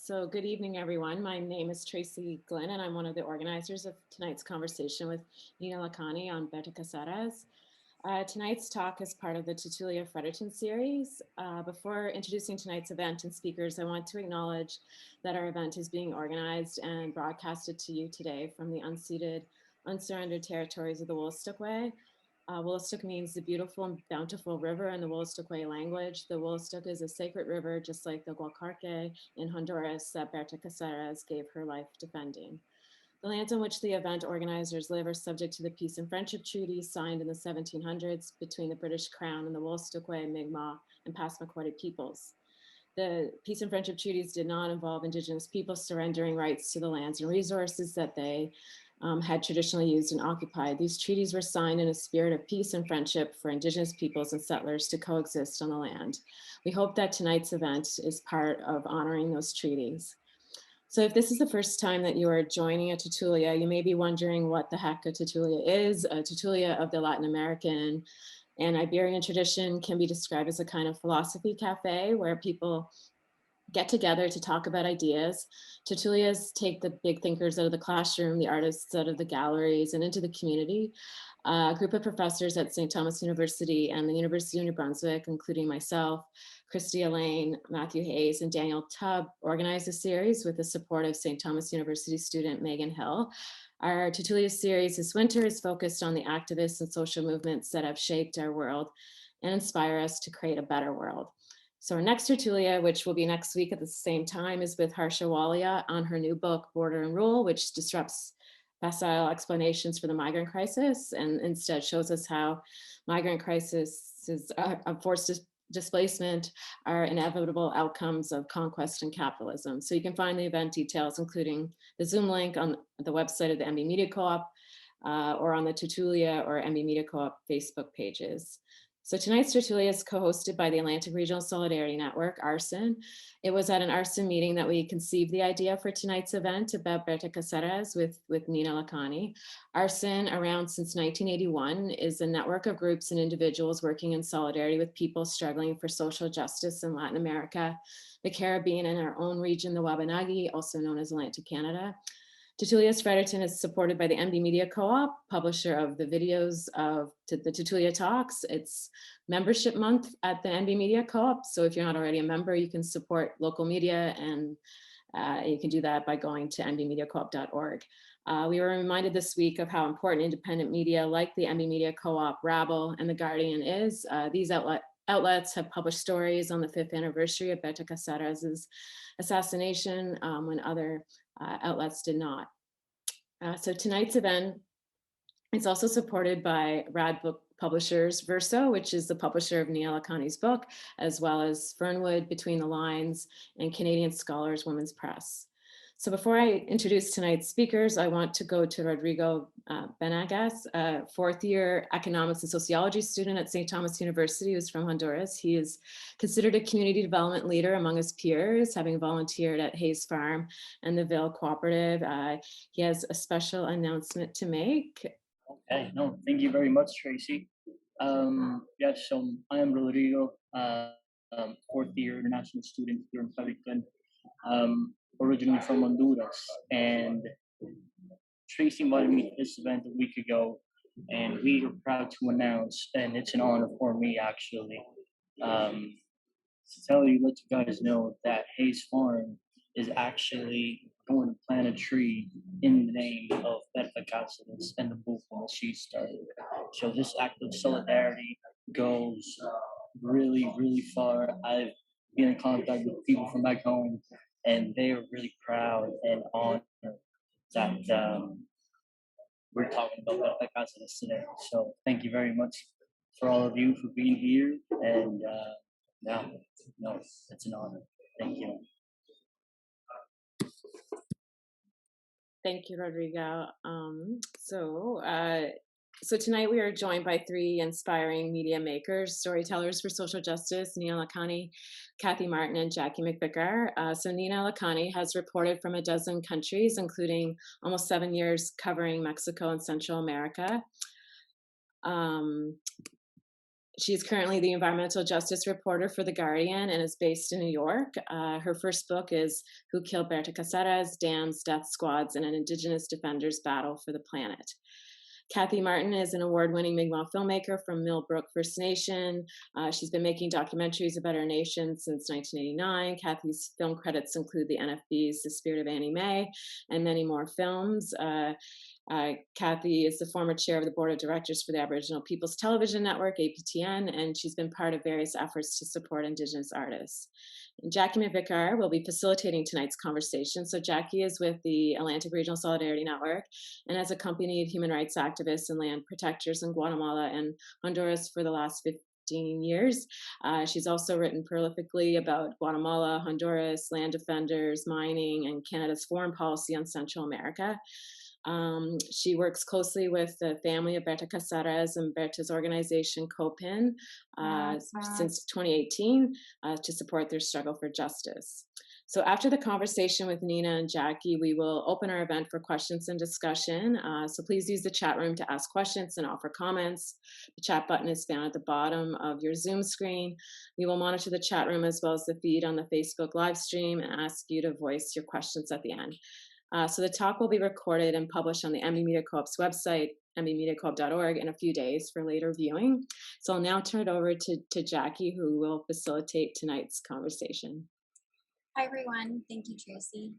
So good evening, everyone. My name is Tracy Glenn, and I'm one of the organizers of tonight's conversation with Nina Lakhani on Berta Cáceres. Tonight's talk is part of the Tertulia Fredericton series. Before introducing tonight's event and speakers, I want to acknowledge that our event is being organized and broadcasted to you today from the unceded, unsurrendered territories of the Wolastoqey. Wolastoq means the beautiful and bountiful river in the Wolastoqey language. The Wolastoq is a sacred river, just like the Gualcarque in Honduras that Berta Cáceres gave her life defending. The lands on which the event organizers live are subject to the Peace and Friendship Treaty signed in the 1700s between the British Crown and the Wolastoqey, Mi'kmaq, and Passamaquoddy peoples. The Peace and Friendship Treaties did not involve Indigenous peoples surrendering rights to the lands and resources that they had traditionally used and occupied. These treaties were signed in a spirit of peace and friendship for Indigenous peoples and settlers to coexist on the land. We hope that tonight's event is part of honoring those treaties. So if this is the first time that you are joining a Tertulia, you may be wondering what the heck a Tertulia is. A Tertulia of the Latin American and Iberian tradition can be described as a kind of philosophy cafe where people get together to talk about ideas. Tertulias take the big thinkers out of the classroom, the artists out of the galleries, and into the community. A group of professors at St. Thomas University and the University of New Brunswick, including myself, Christy Elaine, Matthew Hayes, and Daniel Tubb, organized a series with the support of St. Thomas University student Megan Hill. Our Tertulia series this winter is focused on the activists and social movements that have shaped our world and inspire us to create a better world. So our next Tertulia, which will be next week at the same time, is with Harsha Walia on her new book, Border and Rule, which disrupts facile explanations for the migrant crisis and instead shows us how migrant crises of forced displacement are inevitable outcomes of conquest and capitalism. So you can find the event details, including the Zoom link on the website of the MB Media Co-op or on the Tertulia or MB Media Co-op Facebook pages. So tonight's Tertulia is co-hosted by the Atlantic Regional Solidarity Network, ARSEN. It was at an ARSEN meeting that we conceived the idea for tonight's event about Berta Cáceres with Nina Lakhani. ARSEN, around since 1981, is a network of groups and individuals working in solidarity with people struggling for social justice in Latin America, the Caribbean, and our own region, the Wabanagi, also known as Atlantic Canada. Tertulias Fredericton is supported by the MD Media Co-op, publisher of the videos of the Tertulia Talks. It's membership month at the MD Media Co-op. So if you're not already a member, you can support local media, and you can do that by going to mdmediacoop.org. We were reminded this week of how important independent media like the MD Media Co-op, Rabble, and The Guardian is. These outlets have published stories on the 5th anniversary of Berta Cáceres' assassination when other outlets did not. So tonight's event is also supported by Rad Book Publishers, Verso, which is the publisher of Nina Lakhani's book, as well as Fernwood, Between the Lines, and Canadian Scholars Women's Press. So before I introduce tonight's speakers, I want to go to Rodrigo Benagas, a fourth-year economics and sociology student at St. Thomas University, who's from Honduras. He is considered a community development leader among his peers, having volunteered at Hayes Farm and the Ville Cooperative. He has a special announcement to make. Okay, no, thank you very much, Tracy. Yes, so I am Rodrigo, fourth-year international student here in Fredericton. Originally from Honduras, and Tracy invited me to this event a week ago, and we are proud to announce, and it's an honor for me actually, to let you guys know that Hayes Farm is actually going to plant a tree in the name of Berta Cáceres and the movement she started. So this act of solidarity goes really, really far. I've been in contact with people from back home, and they are really proud and honored that we're talking about Berta Cáceres today. So thank you very much for all of you for being here, and no, it's an honor. Thank you. Thank you, Rodrigo. So tonight we are joined by three inspiring media makers, storytellers for social justice, Nina Lakhani, Cathy Martin, and Jackie McVicar. So Nina Lakhani has reported from a dozen countries, including almost 7 years covering Mexico and Central America. She's currently the environmental justice reporter for The Guardian and is based in New York. Her first book is Who Killed Berta Cáceres? Dams, Death Squads, and an Indigenous Defender's Battle for the Planet. Cathy Martin is an award-winning Mi'kmaq filmmaker from Millbrook First Nation. She's been making documentaries about our nation since 1989. Cathy's film credits include the NFB's The Spirit of Annie Mae and many more films. Cathy is the former chair of the board of directors for the Aboriginal People's Television Network, APTN, and she's been part of various efforts to support Indigenous artists. And Jackie McVicar will be facilitating tonight's conversation. So Jackie is with the Atlantic Regional Solidarity Network and has accompanied human rights activists and land protectors in Guatemala and Honduras for the last 15 years. She's also written prolifically about Guatemala, Honduras, land defenders, mining, and Canada's foreign policy on Central America. She works closely with the family of Berta Cáceres and Berta's organization COPIN since 2018 to support their struggle for justice. So after the conversation with Nina and Jackie, we will open our event for questions and discussion. So please use the chat room to ask questions and offer comments. The chat button is found at the bottom of your Zoom screen. We will monitor the chat room as well as the feed on the Facebook live stream and ask you to voice your questions at the end. So the talk will be recorded and published on the MB Media Co-op's website, mbmediacoop.org, in a few days for later viewing. So I'll now turn it over to Jackie, who will facilitate tonight's conversation. Hi, everyone. Thank you, Tracy.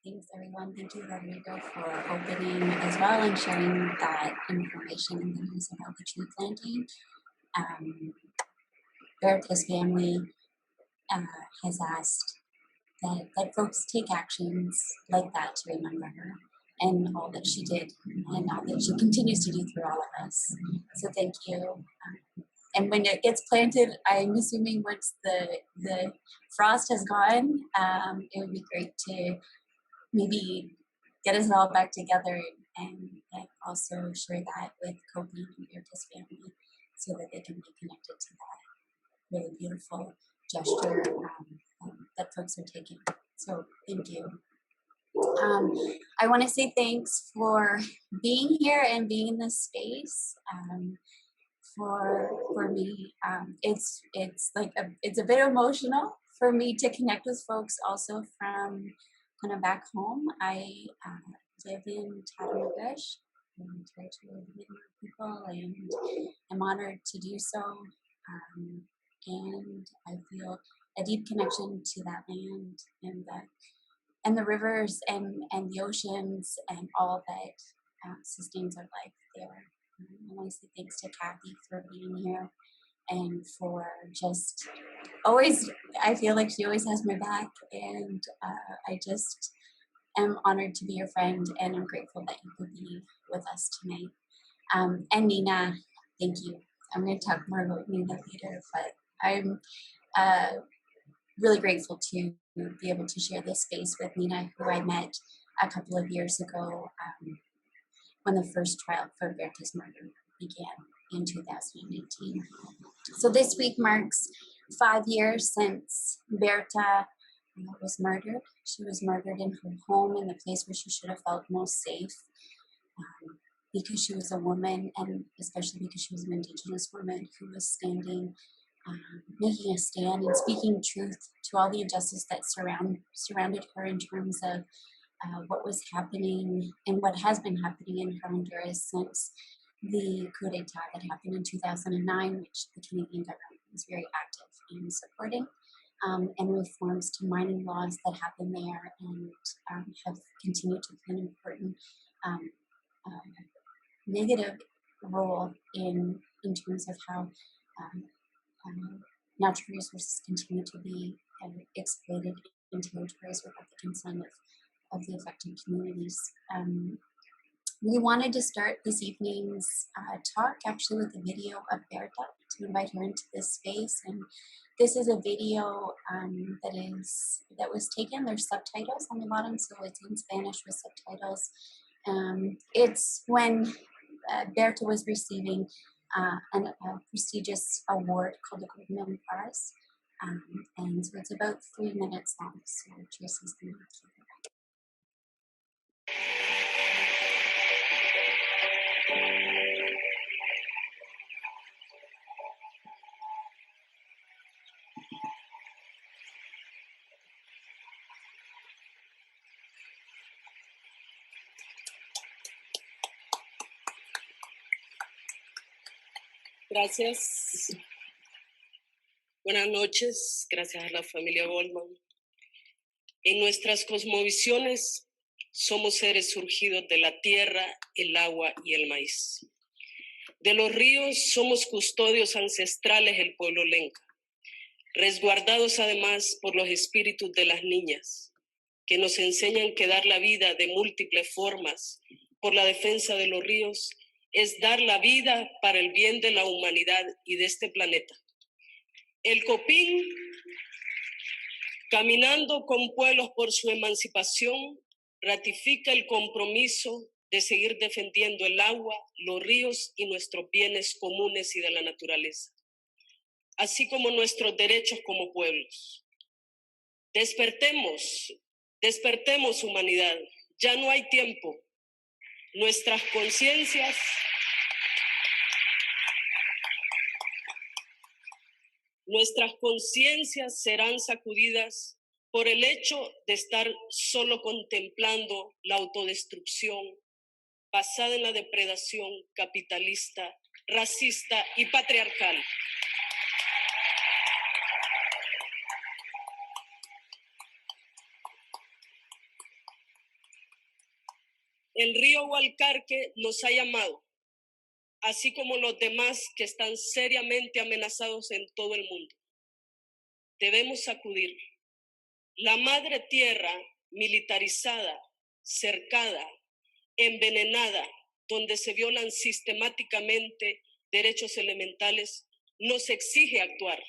Thanks, everyone. Thank you, Rodrigo, for opening as well and sharing that information and the news about the tree planting. Berta's family has asked that folks take actions like that to remember her and all that she did and all that she continues to do through all of us. So thank you. And when it gets planted, I'm assuming once the frost has gone, it would be great to maybe get us all back together and also share that with Kobe and Berta's family so that they can be connected to that really beautiful gesture that folks are taking. So thank you. I want to say thanks for being here and being in this space. For me, it's like it's a bit emotional for me to connect with folks also from kind of back home. I live in Tattamagush and territory of Mi'kmaq people, and I'm honored to do so. And I feel a deep connection to that land and the rivers and the oceans and all that sustains our life there. I want to say thanks to Cathy for being here and for just always, I feel like she always has my back, and I just am honored to be your friend, and I'm grateful that you could be with us tonight. And Nina, thank you. I'm going to talk more about Nina later, but I'm really grateful to be able to share this space with Nina, who I met a couple of years ago when the first trial for Berta's murder began in 2018. So this week marks 5 years since Berta was murdered. She was murdered in her home, in the place where she should have felt most safe, because she was a woman, and especially because she was an Indigenous woman who was standing, making a stand and speaking truth to all the injustice that surrounded her in terms of what was happening and what has been happening in Honduras since the coup d'etat that happened in 2009, which the Canadian government was very active in supporting, and reforms to mining laws that happened there and have continued to play an important negative role in terms of how natural resources continue to be exploited in territories without the consent of the affected communities. We wanted to start this evening's talk actually with a video of Berta to invite her into this space. And this is a video that was taken. There's subtitles on the bottom, so it's in Spanish with subtitles. It's when Berta was receiving a prestigious award called the McVicar. And so it's about 3 minutes long. So Tracy's going to keep it. Gracias. Buenas noches. Gracias a la familia Goldman. En nuestras cosmovisiones somos seres surgidos de la tierra, el agua y el maíz. De los ríos somos custodios ancestrales el pueblo lenca, resguardados además por los espíritus de las niñas, que nos enseñan que dar la vida de múltiples formas por la defensa de los ríos es dar la vida para el bien de la humanidad y de este planeta. El Copín, caminando con pueblos por su emancipación, ratifica el compromiso de seguir defendiendo el agua, los ríos y nuestros bienes comunes y de la naturaleza, así como nuestros derechos como pueblos. Despertemos, despertemos humanidad, ya no hay tiempo. Nuestras conciencias serán sacudidas por el hecho de estar solo contemplando la autodestrucción basada en la depredación capitalista, racista y patriarcal. El río Hualcarque nos ha llamado, así como los demás que están seriamente amenazados en todo el mundo. Debemos sacudir. La madre tierra militarizada, cercada, envenenada, donde se violan sistemáticamente derechos elementales, nos exige actuar.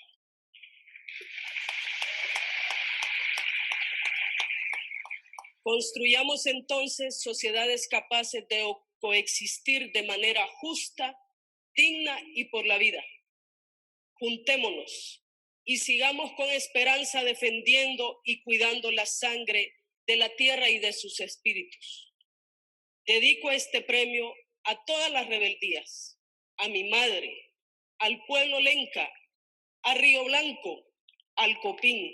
Construyamos entonces sociedades capaces de coexistir de manera justa, digna y por la vida. Juntémonos y sigamos con esperanza defendiendo y cuidando la sangre de la tierra y de sus espíritus. Dedico este premio a todas las rebeldías, a mi madre, al pueblo lenca, a Río Blanco, al Copín,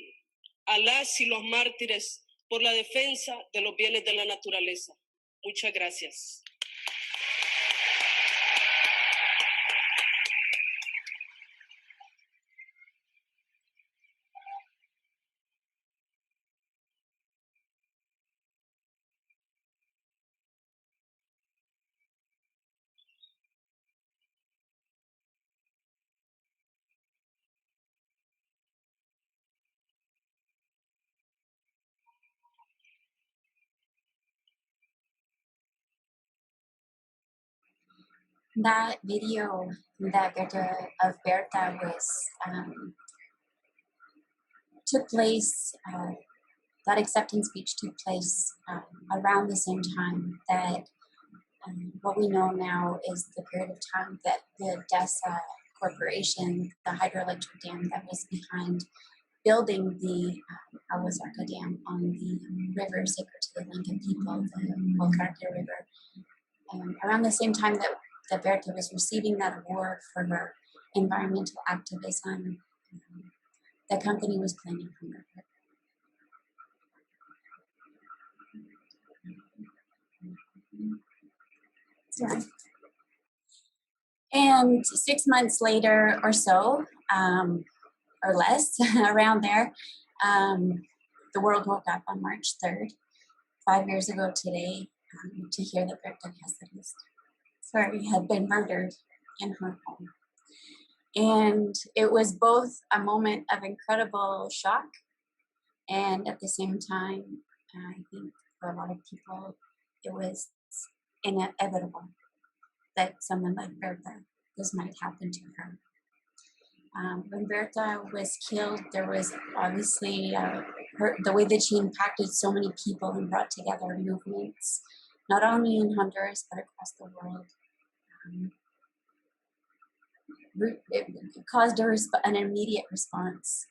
a las y los mártires por la defensa de los bienes de la naturaleza. Muchas gracias. That video that of Berta was took place. That acceptance speech took place around the same time that what we know now is the period of time that the DESA Corporation, the hydroelectric dam that was behind building the Awazarka Dam on the river sacred to the Lincoln people, the Hualcarque River. Around the same time that Berta was receiving that award for her environmental activism, the company was planning for murder. Sorry. And 6 months later or so, or less, around there, the world woke up on March 3rd, 5 years ago today, to hear that Berta Cáceres had been murdered in her home. And it was both a moment of incredible shock and at the same time, I think for a lot of people, it was inevitable that someone like Berta, this might happen to her. When Berta was killed, there was obviously the way that she impacted so many people and brought together movements, not only in Honduras, but across the world. It caused an immediate response.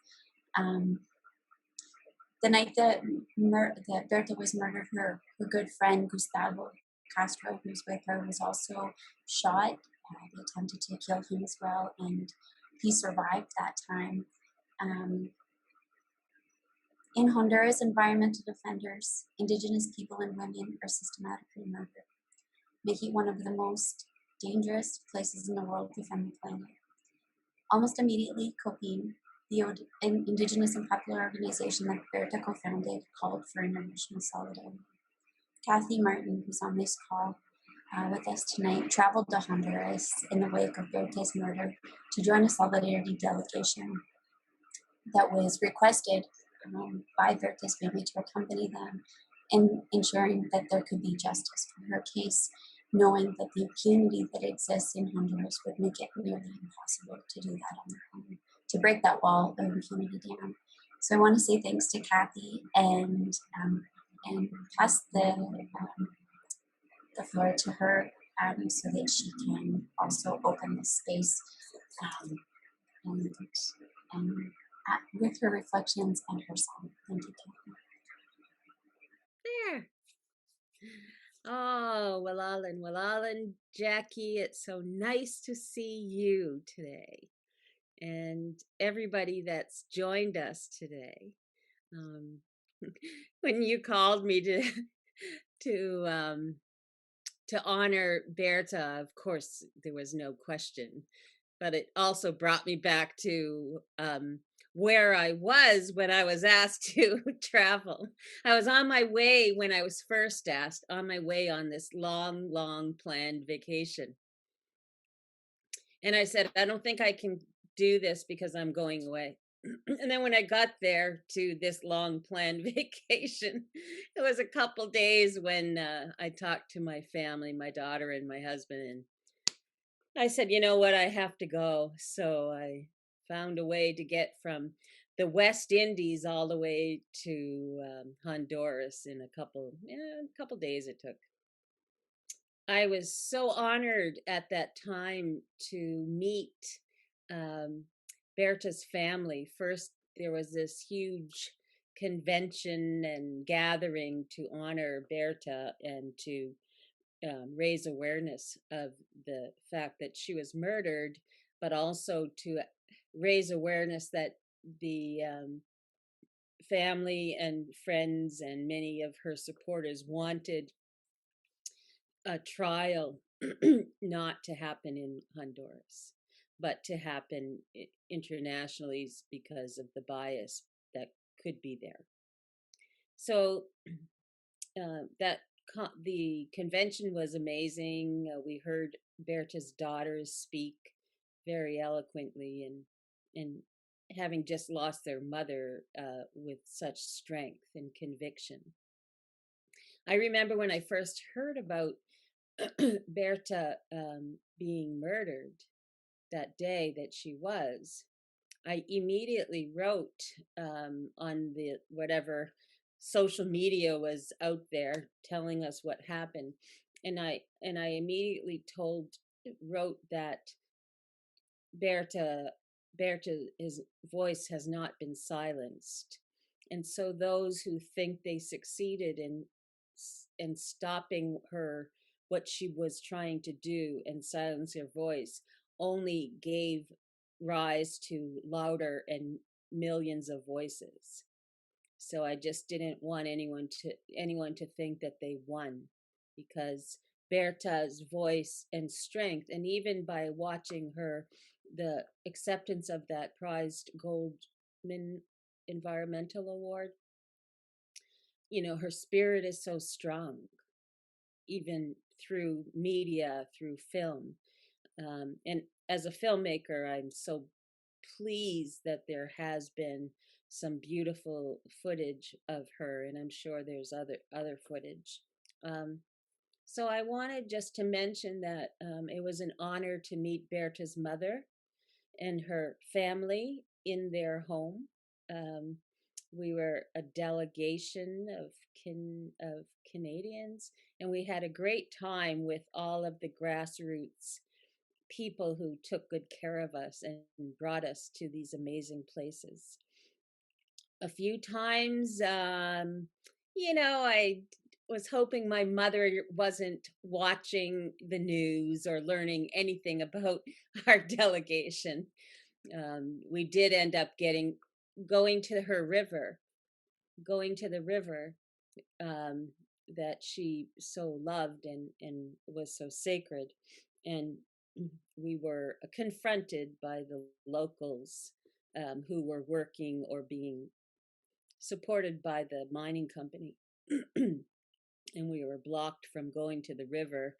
The night that Berta was murdered, her good friend Gustavo Castro, who's with her, was also shot. They attempted to kill him as well, and he survived that time. In Honduras, environmental defenders, Indigenous people and women are systematically murdered, making it one of the most dangerous places in the world to defend the planet. Almost immediately, COPIN, the Indigenous and popular organization that Berta co-founded, called for international solidarity. Cathy Martin, who's on this call with us tonight, traveled to Honduras in the wake of Berta's murder to join a solidarity delegation that was requested by Berta's family to accompany them in ensuring that there could be justice for her case, knowing that the impunity that exists in Honduras would make it nearly impossible to do that on their own, to break that wall of impunity down. So I want to say thanks to Cathy and pass the floor to her so that she can also open this space and with her reflections and her song. Thank you, Cathy. There. Oh, Alan, Jackie, it's so nice to see you today, and everybody that's joined us today. When you called me to honor Berta, of course, there was no question, but it also brought me back to where I was when I was asked to travel. I was on my way when I was first asked, on my way on this long planned vacation. And I said, I don't think I can do this because I'm going away. And then when I got there to this long planned vacation, it was a couple days when I talked to my family, my daughter and my husband, and I said, you know what, I have to go. So I found a way to get from the West Indies all the way to Honduras in a couple days it took. I was so honored at that time to meet Berta's family. First, there was this huge convention and gathering to honor Berta and to raise awareness of the fact that she was murdered, but also to raise awareness that the family and friends and many of her supporters wanted a trial not to happen in Honduras, but to happen internationally because of the bias that could be there. So the convention was amazing. We heard Berta's daughters speak very eloquently and having just lost their mother with such strength and conviction. I remember when I first heard about Berta being murdered that day that she was, I immediately wrote on the whatever social media was out there telling us what happened, and I immediately wrote that Berta's voice has not been silenced, and so those who think they succeeded in stopping her, what she was trying to do, and silence her voice, only gave rise to louder and millions of voices. So I just didn't want anyone to think that they won, because Berta's voice and strength, and even by watching the acceptance of that prized Goldman Environmental Award, her spirit is so strong, even through media, through film. And as a filmmaker, I'm so pleased that there has been some beautiful footage of her, and I'm sure there's other footage. So I wanted just to mention that it was an honor to meet Berta's mother and her family in their home. We were a delegation of Canadians, and we had a great time with all of the grassroots people who took good care of us and brought us to these amazing places. A few times, I was hoping my mother wasn't watching the news or learning anything about our delegation. We did end up going to the river that she so loved and was so sacred. And we were confronted by the locals who were working or being supported by the mining company. And we were blocked from going to the river.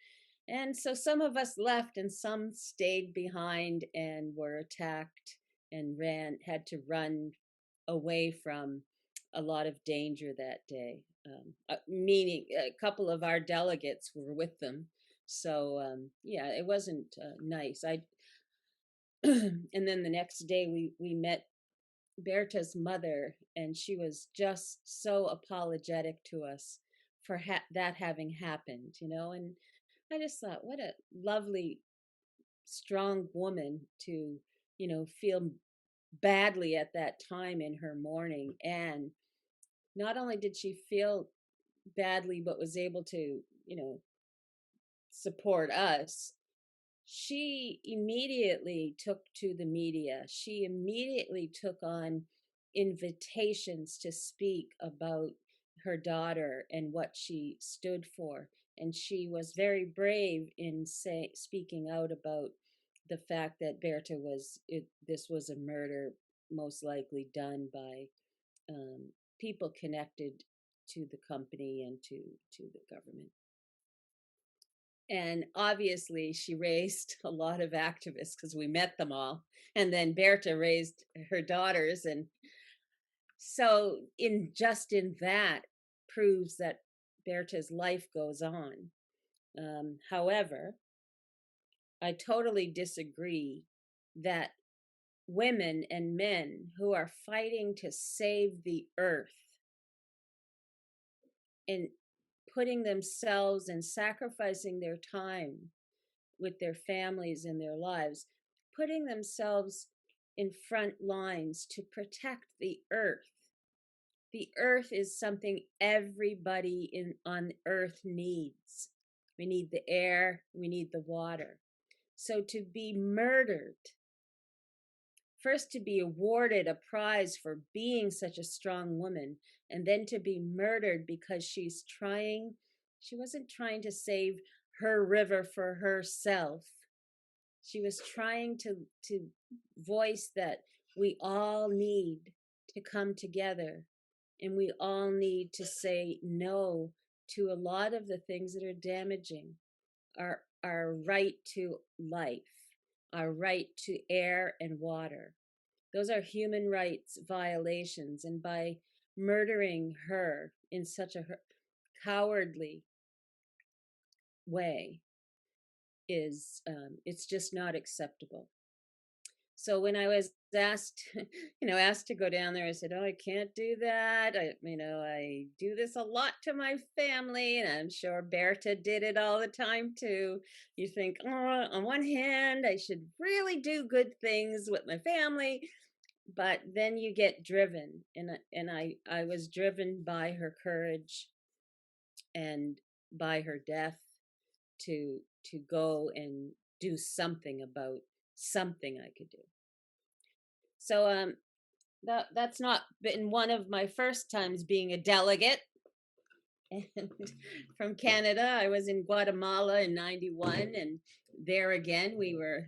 And so some of us left and some stayed behind and were attacked and had to run away from a lot of danger that day. Meaning a couple of our delegates were with them. So yeah, it wasn't nice. And then the next day we met Berta's mother, and she was just so apologetic to us for that having happened, and I just thought, what a lovely, strong woman to, feel badly at that time in her mourning. And not only did she feel badly, but was able to, support us. She immediately took to the media. She immediately took on invitations to speak about her daughter and what she stood for. And she was very brave in speaking out about the fact that Berta this was a murder most likely done by people connected to the company and to the government. And obviously she raised a lot of activists because we met them all. And then Berta raised her daughters. And so in that proves that Berta's life goes on. However, I totally disagree that women and men who are fighting to save the earth and putting themselves and sacrificing their time with their families and their lives, putting themselves in front lines to protect the earth. The earth is something everybody on earth needs. We need the air, we need the water. So to be murdered, first to be awarded a prize for being such a strong woman, and then to be murdered because she wasn't trying to save her river for herself. She was trying to voice that we all need to come together, and we all need to say no to a lot of the things that are damaging our right to life, our right to air and water. Those are human rights violations, and by murdering her in such a cowardly way is it's just not acceptable. So when I was asked to go down there, I said, "Oh, I can't do that. I do this a lot to my family, and I'm sure Berta did it all the time too." You think, oh, on one hand, I should really do good things with my family, but then you get driven, and I was driven by her courage and by her death to go and do something about something I could do. So that's not been one of my first times being a delegate. And from Canada, I was in Guatemala in '91, and there again we were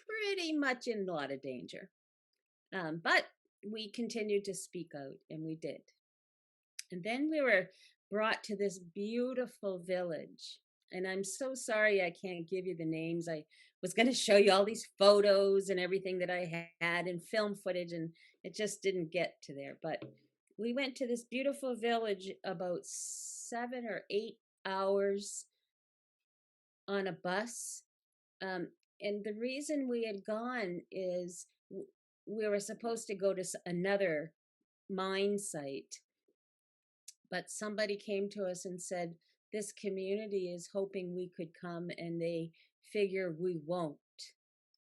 pretty much in a lot of danger. But we continued to speak out, and we did. And then we were brought to this beautiful village. And I'm so sorry I can't give you the names. I was going to show you all these photos and everything that I had and film footage, and it just didn't get to there. But we went to this beautiful village about 7 or 8 hours on a bus. And the reason we had gone is we were supposed to go to another mine site, but somebody came to us and said, this community is hoping we could come, and they figure we won't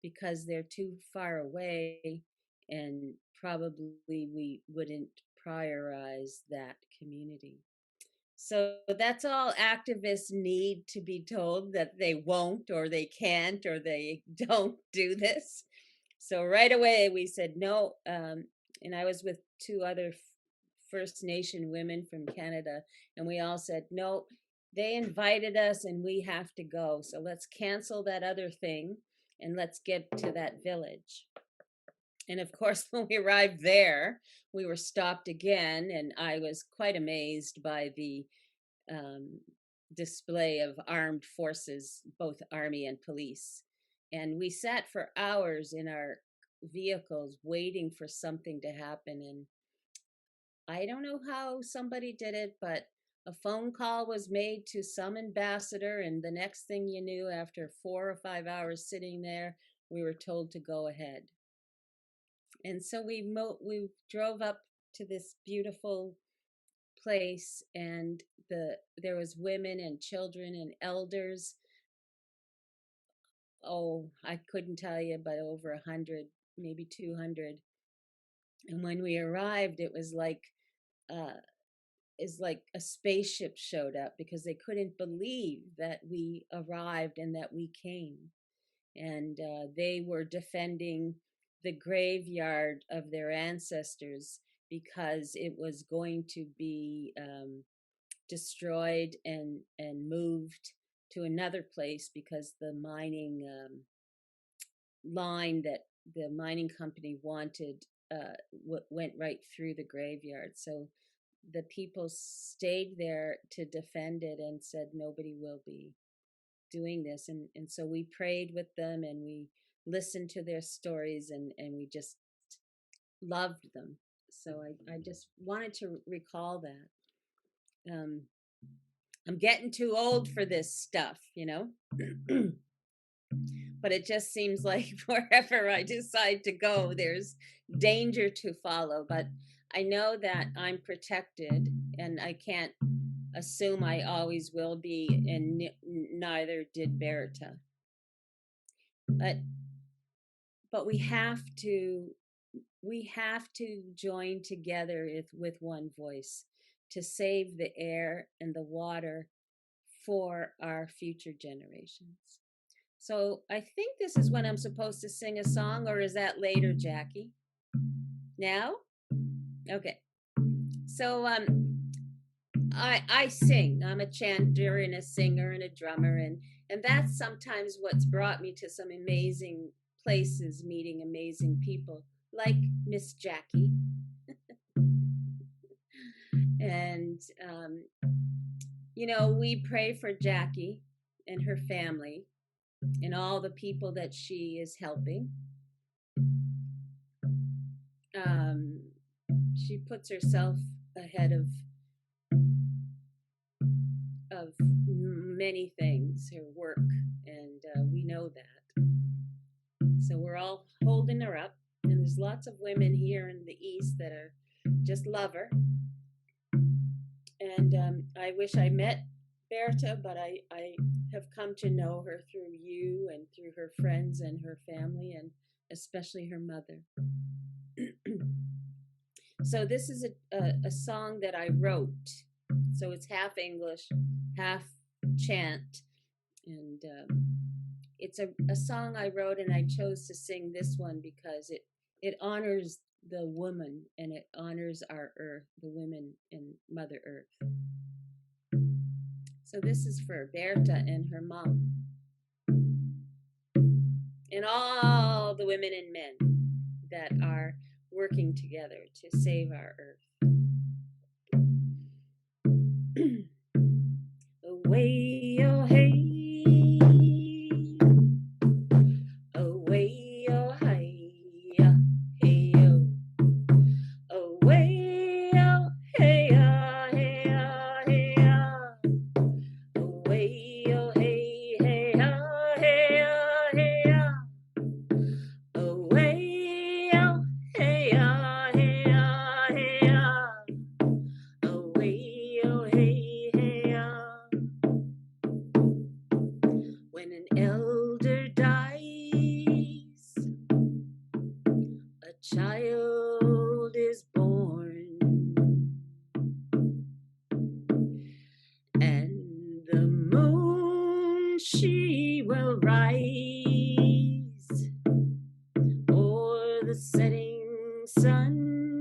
because they're too far away, and probably we wouldn't prioritize that community. So that's all activists need to be told, that they won't or they can't or they don't do this. So right away we said no, and I was with 2 other First Nation women from Canada, and we all said, no, they invited us and we have to go. So let's cancel that other thing and let's get to that village. And of course, when we arrived there, we were stopped again, and I was quite amazed by the display of armed forces, both army and police. And we sat for hours in our vehicles waiting for something to happen. And I don't know how somebody did it, but a phone call was made to some ambassador, and the next thing you knew, after 4 or 5 hours sitting there, we were told to go ahead. And so we drove up to this beautiful place, and there was women and children and elders. Oh, I couldn't tell you, but over 100, maybe 200. And when we arrived, it was like a spaceship showed up, because they couldn't believe that we arrived and that we came. And they were defending the graveyard of their ancestors, because it was going to be destroyed and moved to another place, because the mining line that the mining company wanted went right through the graveyard. So the people stayed there to defend it and said nobody will be doing this. And so we prayed with them, and we listened to their stories, and we just loved them. So I just wanted to recall that. I'm getting too old for this stuff, you know. But it just seems like wherever I decide to go, there's danger to follow. But I know that I'm protected, and I can't assume I always will be, and neither did Berta. But we have to join together with one voice to save the air and the water for our future generations. So I think this is when I'm supposed to sing a song, or is that later, Jackie? Now? Okay. So I sing. I'm a chanter and a singer and a drummer, and that's sometimes what's brought me to some amazing places, meeting amazing people like Miss Jackie. And you know, we pray for Jackie and her family and all the people that she is helping. She puts herself ahead of many things, her work, and we know that. So we're all holding her up, and there's lots of women here in the East that are just love her. And I wish I met Berta, but I have come to know her through you and through her friends and her family, and especially her mother. So this is a song that I wrote. So it's half English, half chant. And it's a song I wrote, and I chose to sing this one because it honors the woman, and it honors our earth, the women in Mother Earth. So this is for Berta and her mom, and all the women and men that are working together to save our earth. Away, oh hey, away, oh hey, hey, oh, away, oh hey, hey, hey, away, oh hey, hey, hey, hey, away, oh hey, hey, hey, away, oh hey, hey, when an elder dies, a child is born, and the moon she will rise o'er the setting sun,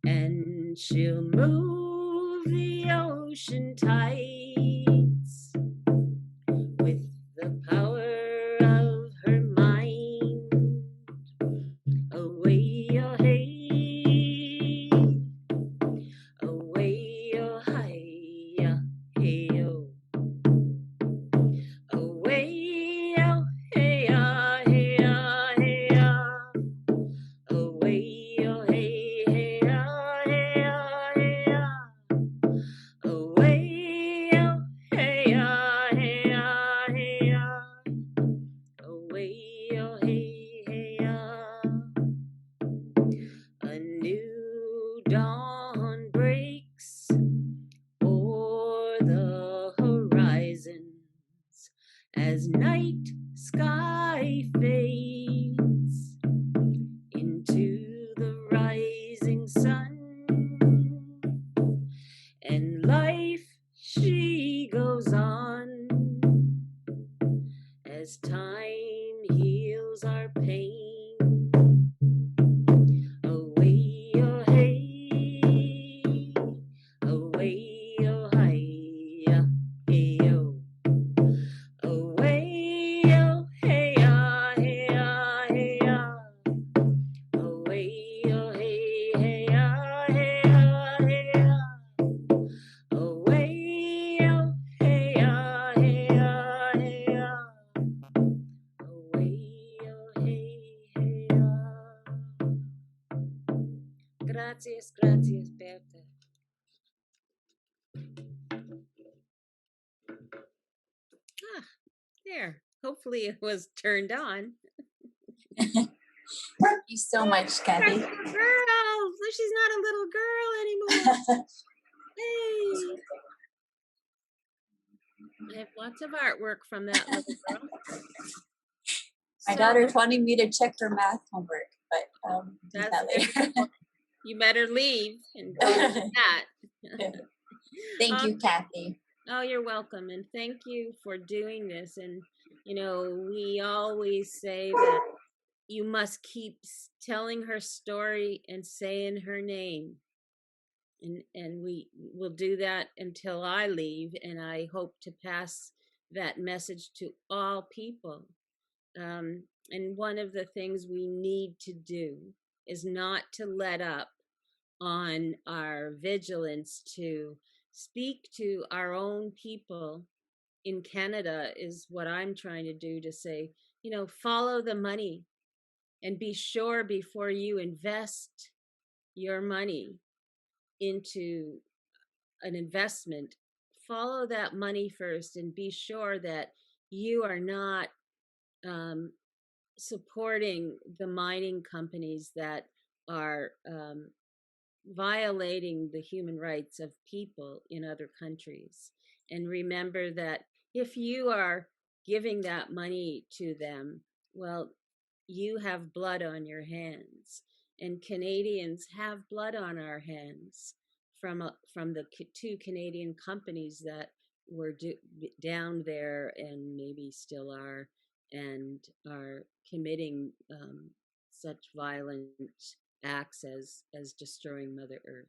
and she'll move the ocean ocean tides with the power of her mind. Away, oh hey, away, oh hi, hey, oh. Away, oh hey, hey, hey, away, oh hey, hey, hey, hey, away, oh hey, hey, hey, away, oh hey, hey, a new dawn breaks o'er the horizons as night sky fades into the rising sun, and life she goes on as time heals our pain. Away, oh hey, away, oh hi, hey, oh. Away, oh hey, hey, hey, away, oh hey, hey, hey, hey, away, oh hey, hey, hey, away, oh hey, hey, Gracias, gracias, Berta. Ah, there. Hopefully it was turned on. Thank you so much, Cathy. Girl, she's not a little girl anymore. Hey. I have lots of artwork from that little girl. My daughter's wanting me to check her math homework, but do that later. You better leave and go do that. Thank you, Cathy. Oh, you're welcome. And thank you for doing this. And, you know, we always say that you must keep telling her story and saying her name. And we will do that until I leave. And I hope to pass that message to all people. And one of the things we need to do is not to let up on our vigilance to speak to our own people in Canada is what I'm trying to do, to say, you know, follow the money and be sure before you invest your money into an investment, follow that money first and be sure that you are not supporting the mining companies that are violating the human rights of people in other countries. And remember that if you are giving that money to them, well, you have blood on your hands, and Canadians have blood on our hands from the two Canadian companies that were down there and maybe still are, and are committing such violent acts as destroying Mother Earth.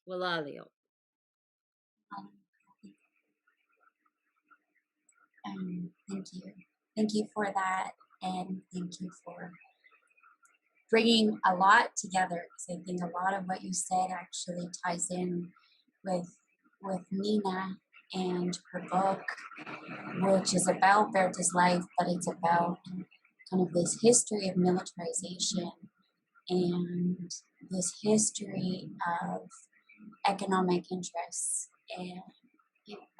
Walalio. Thank you. Thank you for that, and thank you for bringing a lot together, because I think a lot of what you said actually ties in with Nina and her book, which is about Berta's life, but it's about kind of this history of militarization and this history of economic interests and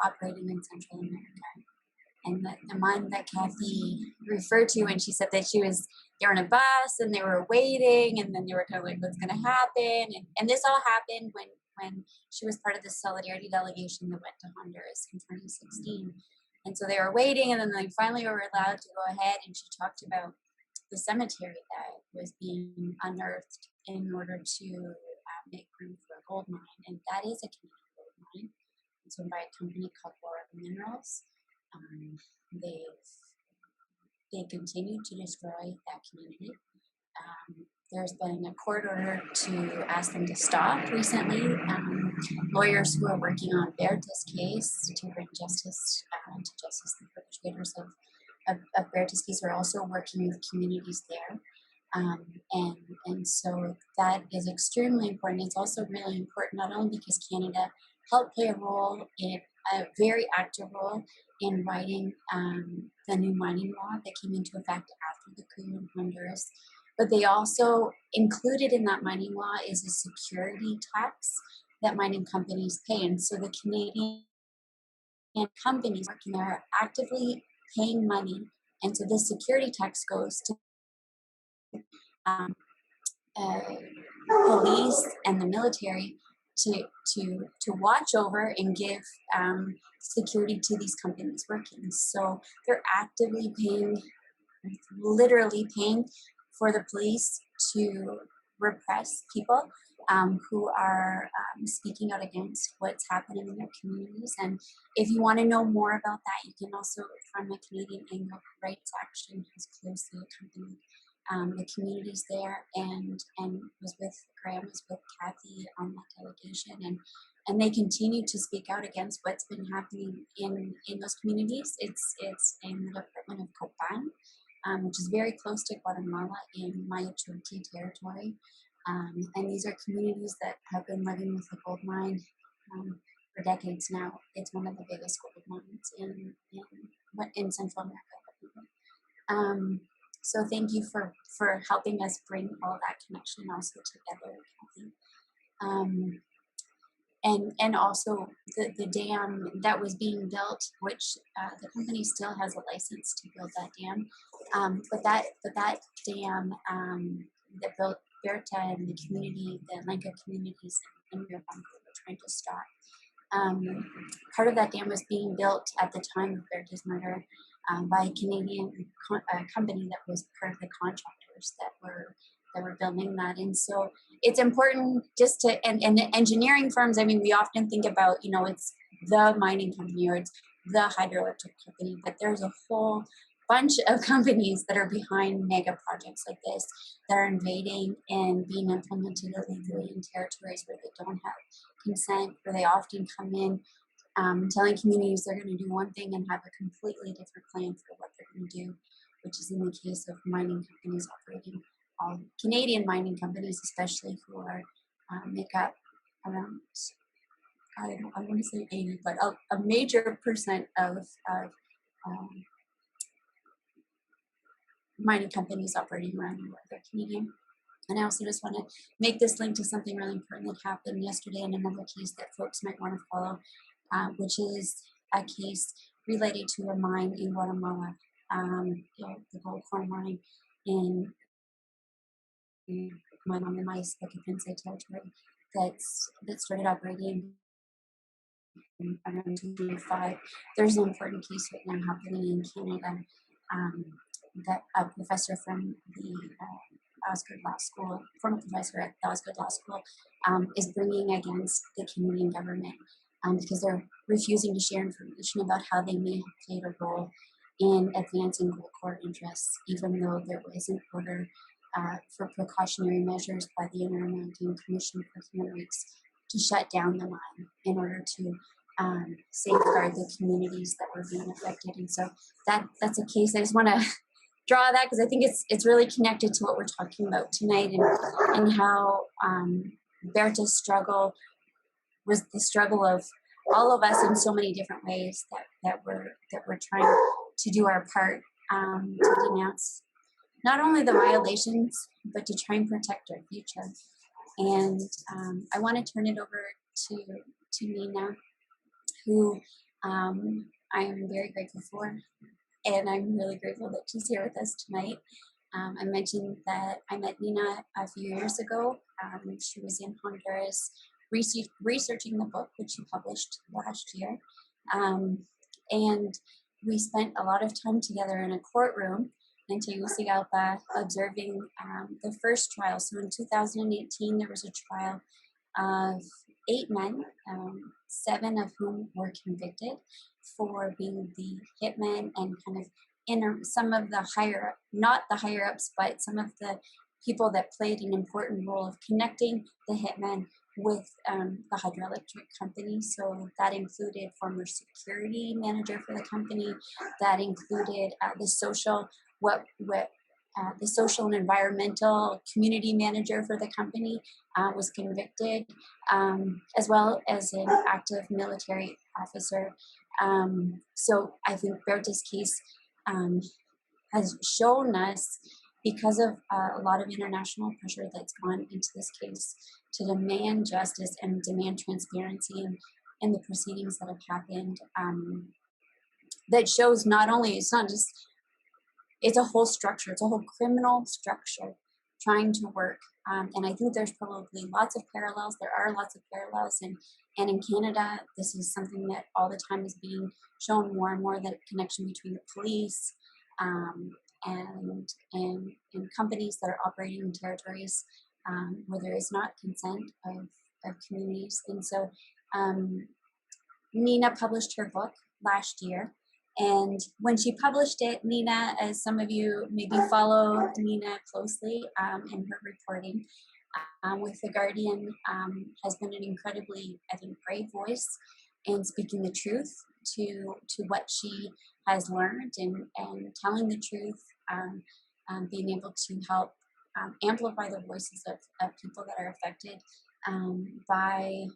operating in Central America. And the mine that Cathy referred to when she said that they were on a bus and they were waiting, and then they were kind of like, what's going to happen? And this all happened when she was part of the Solidarity delegation that went to Honduras in 2016. And so they were waiting, and then they finally were allowed to go ahead, and she talked about the cemetery that was being unearthed in order to make room for a gold mine. And that is a Canadian gold mine. It's owned by a company called Aura Minerals. They continue to destroy that community. there's been a court order to ask them to stop recently. Lawyers who are working on Berta's case to bring justice to justice the perpetrators of Berta's case are also working with communities there. And so that is extremely important. It's also really important not only because Canada helped play a very active role in writing the new mining law that came into effect after the coup in Honduras, but they also included in that mining law is a security tax that mining companies pay. And so the Canadian companies working there are actively paying money. And so this security tax goes to police and the military to watch over and give security to these companies working. So they're actively paying, literally paying for the police to repress people who are speaking out against what's happening in their communities. And if you want to know more about that, you can also, from a Canadian angle, Rights Action has closely accompanied the communities there, and Graham was with Cathy on that delegation, and they continue to speak out against what's been happening in those communities. It's in the Department of Copan, which is very close to Guatemala in Mayachuti territory, and these are communities that have been living with the gold mine for decades now. It's one of the biggest gold mines in Central America. So thank you for helping us bring all that connection also together, Cathy. And also the dam that was being built, which the company still has a license to build that dam. But that dam that built Berta and the community, the Lenca communities in Rio Blanco were trying to stop. Part of that dam was being built at the time of Berta's murder by a Canadian company that was part of the contractors that were building that. And so it's important just to, and the engineering firms, I mean, we often think about, it's the mining company or it's the hydroelectric company, but there's a whole bunch of companies that are behind mega projects like this that are invading and being implemented illegally in territories where they don't have consent, where they often come in telling communities they're going to do one thing and have a completely different plan for what they're going to do, which is in the case of mining companies operating, all Canadian mining companies especially, who are make up around, I want to say 80, but a major percent of mining companies operating around the world are Canadian. And I also just want to make this link to something really important that happened yesterday in another case that folks might want to follow, which is a case related to a mine in Guatemala, the gold core mine in on the Mais territory that started operating around 2005. There's an important case right now happening in Canada that a professor from the Osgood Law School, former professor at the Osgood Law School, is bringing against the Canadian government because they're refusing to share information about how they may have played a role in advancing gold core interests, even though there was an order for precautionary measures by the Inter-American Commission for Human Rights to shut down the mine in order to safeguard the communities that were being affected. And so that's a case. I just want to draw that because I think it's really connected to what we're talking about tonight, and how Berta's struggle was the struggle of all of us in so many different ways that we're trying to do our part to denounce not only the violations but to try and protect our future. And I want to turn it over to Nina, who I am very grateful for. And I'm really grateful that she's here with us tonight. I mentioned that I met Nina a few years ago. She was in Honduras researching the book, which she published last year. And we spent a lot of time together in a courtroom in Tegucigalpa observing the first trial. So in 2018, there was a trial of 8 men, 7 of whom were convicted for being the hitmen and kind of some of the not the higher ups, but some of the people that played an important role of connecting the hitmen with the hydroelectric company. So that included former security manager for the company. That included the social the social and environmental community manager for the company was convicted, as well as an active military officer. So I think Berta's case has shown us, because of a lot of international pressure that's gone into this case, to demand justice and demand transparency in the proceedings that have happened. That shows not only, it's not just, it's a whole structure, it's a whole criminal structure trying to work. And I think there's probably lots of parallels. There are lots of parallels. And in Canada, this is something that all the time is being shown more and more, that connection between the police and companies that are operating in territories where there is not consent of communities. And so Nina published her book last year. And when she published it, Nina, as some of you maybe follow Nina closely in her reporting with The Guardian, has been an incredibly, I think, brave voice in speaking the truth to what she has learned and telling the truth, being able to help amplify the voices of people that are affected by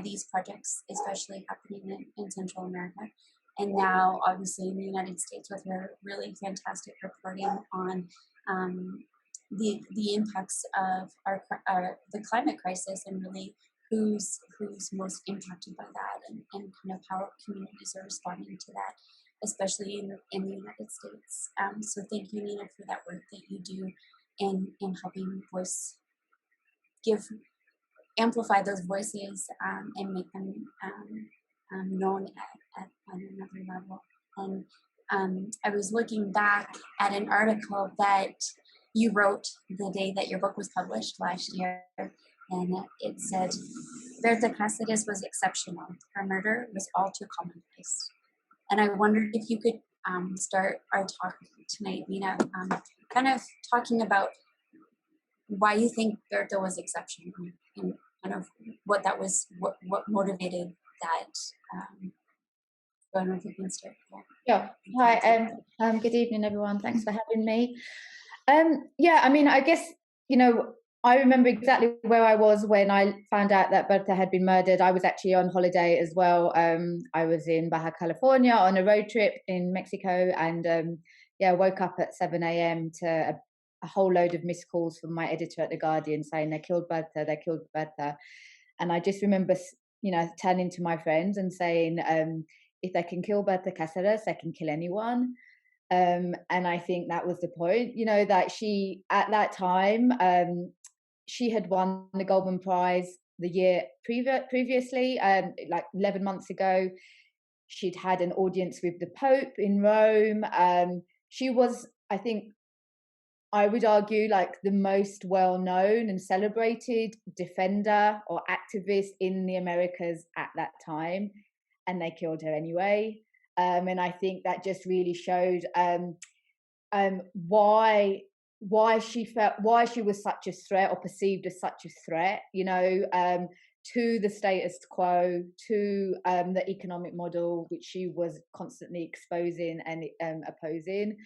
these projects, especially happening in Central America. And now, obviously, in the United States, with her really fantastic reporting on the impacts of the climate crisis, and really who's most impacted by that, and kind of how communities are responding to that, especially in the United States. So thank you, Nina, for that work that you do in helping amplify those voices and make them known at another level. And I was looking back at an article that you wrote the day that your book was published last year, and it said, Berta Cáceres was exceptional. Her murder was all too commonplace. And I wondered if you could start our talk tonight, Nina, kind of talking about why you think Berta was exceptional, and kind of what motivated that. I don't know if you can start there. Yeah. Hi. Good evening, everyone. Thanks for having me. Yeah. I mean, I guess I remember exactly where I was when I found out that Berta had been murdered. I was actually on holiday as well. I was in Baja California on a road trip in Mexico, and woke up at 7 a.m. to a whole load of missed calls from my editor at The Guardian saying they killed Berta. And I just remember, turning to my friends and saying, if they can kill Berta Cáceres, they can kill anyone. And I think that was the point, that she, at that time, she had won the Goldman Prize the year previously, like 11 months ago. She'd had an audience with the Pope in Rome. She was, I think, I would argue, like the most well-known and celebrated defender or activist in the Americas at that time, and they killed her anyway. And I think that just really showed why she was such a threat, or perceived as such a threat, to the status quo, to the economic model which she was constantly exposing and opposing.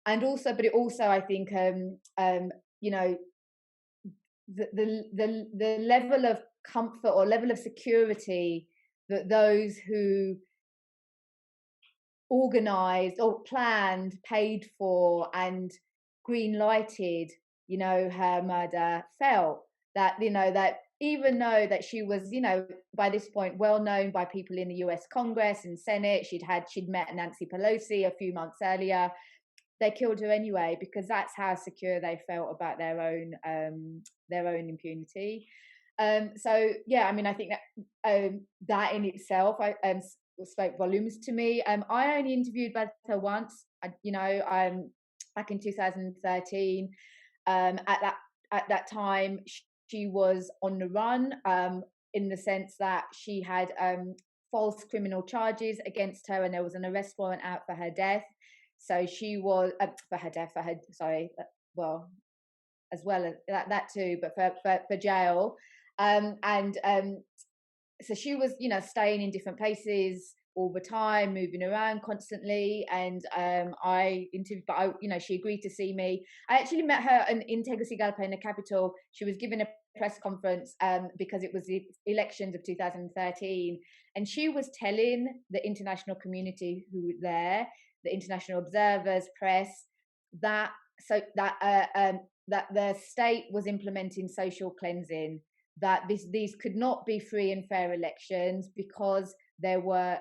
And also, but it also, I think, the level of comfort or level of security that those who organized or planned, paid for, and green lighted, her murder felt, that, that even though that she was, by this point well known by people in the US Congress and Senate, she'd met Nancy Pelosi a few months earlier, they killed her anyway, because that's how secure they felt about their own impunity. So yeah, I mean, I think that that in itself spoke volumes to me. I only interviewed Berta once, back in 2013. At that time, she was on the run, in the sense that she had false criminal charges against her, and there was an arrest warrant out for her death. So she was for her death. as well as that too, but for jail. So she was, staying in different places all the time, moving around constantly. And I interviewed, but she agreed to see me. I actually met her in Tegucigalpa in the capital. She was giving a press conference because it was the elections of 2013, and she was telling the international community who were there, the international observers, press, that the state was implementing social cleansing, that these could not be free and fair elections because there were,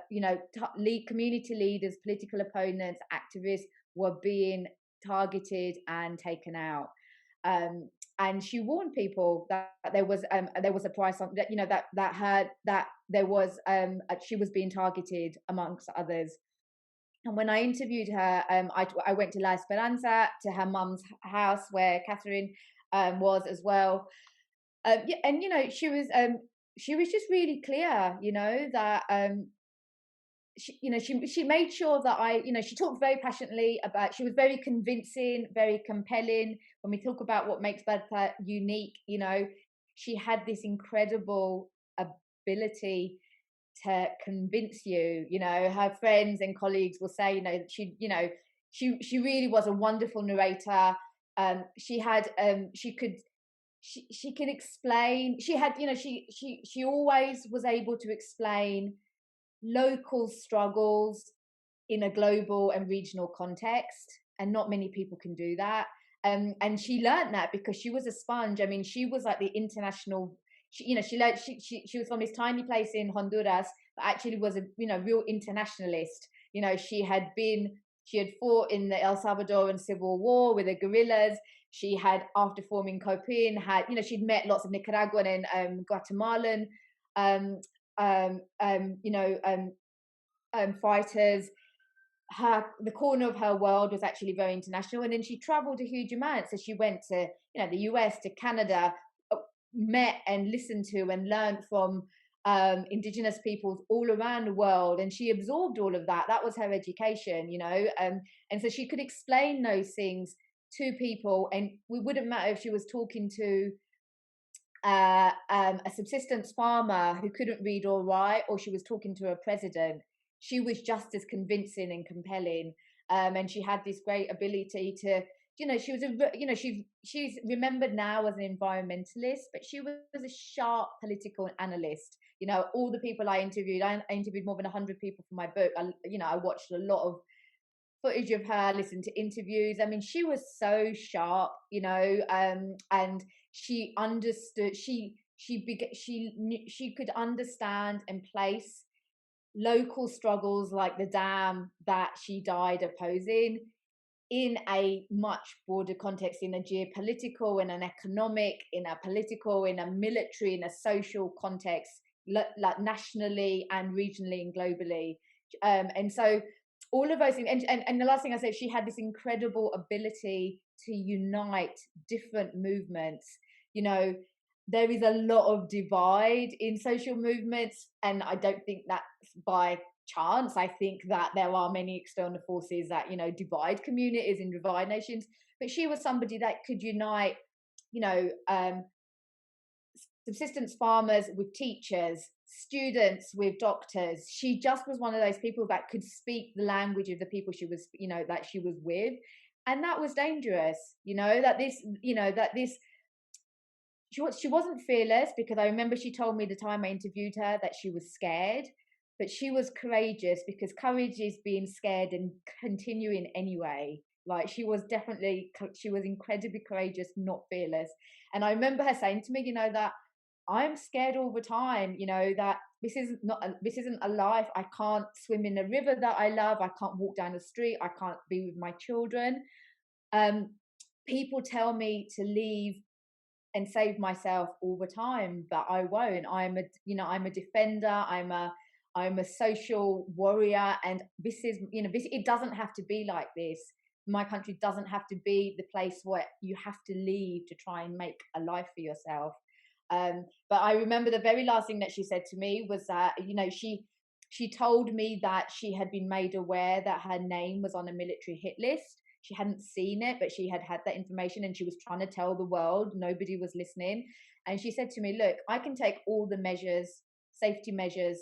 community leaders, political opponents, activists were being targeted and taken out. And she warned people that there was a price on that, she was being targeted amongst others. And when I interviewed her, I went to La Esperanza, to her mum's house where Catherine was as well. And she was just really clear, that she made sure that she talked very passionately about. She was very convincing, very compelling. When we talk about what makes Berta unique, she had this incredible ability to convince you. Her friends and colleagues will say, she really was a wonderful narrator. She could explain. She had, she always was able to explain local struggles in a global and regional context, and not many people can do that. And she learned that because she was a sponge. I mean, she was like the international. She was from this tiny place in Honduras, but actually was a real internationalist. She had fought in the El Salvadoran Civil War with the guerrillas. She had, after forming COPIN, she'd met lots of Nicaraguan and Guatemalan fighters. The corner of her world was actually very international, and then she traveled a huge amount. So she went to the US, to Canada, met and listened to and learned from Indigenous peoples all around the world, and she absorbed all of that. That was her education, and so she could explain those things to people, and it wouldn't matter if she was talking to a subsistence farmer who couldn't read or write, or she was talking to a president. She was just as convincing and compelling, and she had this great ability to, she was she's remembered now as an environmentalist, but she was a sharp political analyst. All the people I interviewed more than 100 people for my book. I watched a lot of footage of her, listened to interviews. I mean, she was so sharp, and she understood. She could understand and place local struggles like the dam that she died opposing in a much broader context, in a geopolitical, in an economic, in a political, in a military, in a social context, like nationally and regionally and globally. And so all of those things, and the last thing I said, she had this incredible ability to unite different movements. There is a lot of divide in social movements, and I don't think that's by chance. I think that there are many external forces that divide communities and divide nations, but she was somebody that could unite subsistence farmers with teachers, students with doctors. She just was one of those people that could speak the language of the people she was that she was with, and that was dangerous. She wasn't fearless, because I remember she told me the time I interviewed her that she was scared, but she was courageous, because courage is being scared and continuing anyway. Like, she was incredibly courageous, not fearless. And I remember her saying to me, that I'm scared all the time, that this isn't a life. I can't swim in a river that I love. I can't walk down the street. I can't be with my children. People tell me to leave and save myself all the time, but I won't. I'm a defender. I'm a social warrior, and it doesn't have to be like this. My country doesn't have to be the place where you have to leave to try and make a life for yourself. But I remember the very last thing that she said to me was that, she told me that she had been made aware that her name was on a military hit list. she hadn't seen it, but she had that information, and she was trying to tell the world. Nobody was listening. And she said to me, look, I can take all the safety measures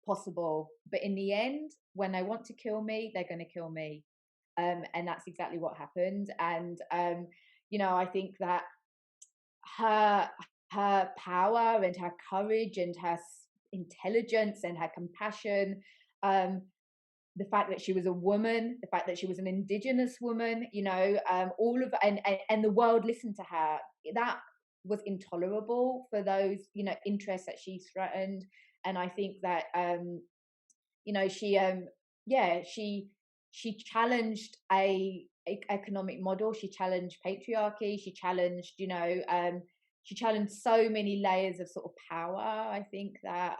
possible, but in the end, when they want to kill me, they're going to kill me. And that's exactly what happened. And I think that her power and her courage and her intelligence and her compassion, the fact that she was a woman, the fact that she was an Indigenous woman, all of and the world listened to her, that was intolerable for those interests that she threatened. And I think that she challenged a economic model. She challenged patriarchy. She challenged she challenged so many layers of sort of power. I think that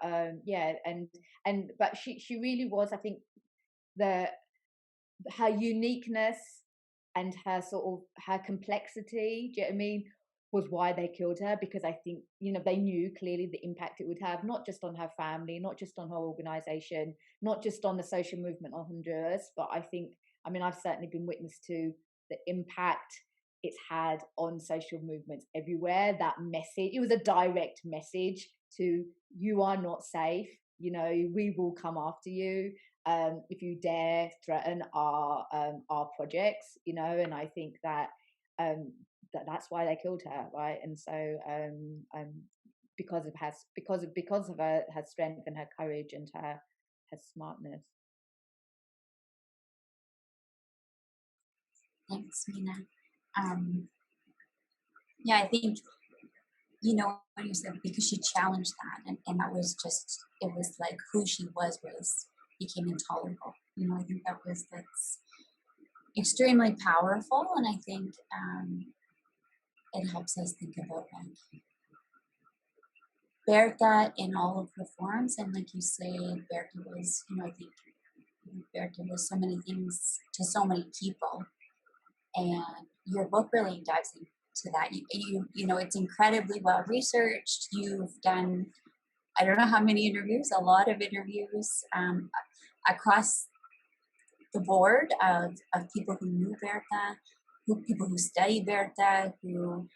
but she really was, I think, her uniqueness and her sort of her complexity, do you know what I mean, was why they killed her. Because I think they knew clearly the impact it would have, not just on her family, not just on her organization, not just on the social movement of Honduras, but I think, I've certainly been witness to the impact it's had on social movements everywhere. That message, it was a direct message to, you are not safe, we will come after you if you dare threaten our projects, and I think that that's why they killed her, right? And so because of her strength and her courage and her smartness. Thanks, Mina. I think what you said, because she challenged that, and that was just, it was like who she was became intolerable. I think that's extremely powerful, and I think it helps us think about Berta in all of her forms. And like you say, Berta was, I think Berta was so many things to so many people, and your book really dives into that. It's incredibly well researched. You've done, I don't know how many interviews, a lot of interviews across the board of people who knew Berta, people who studied Berta, who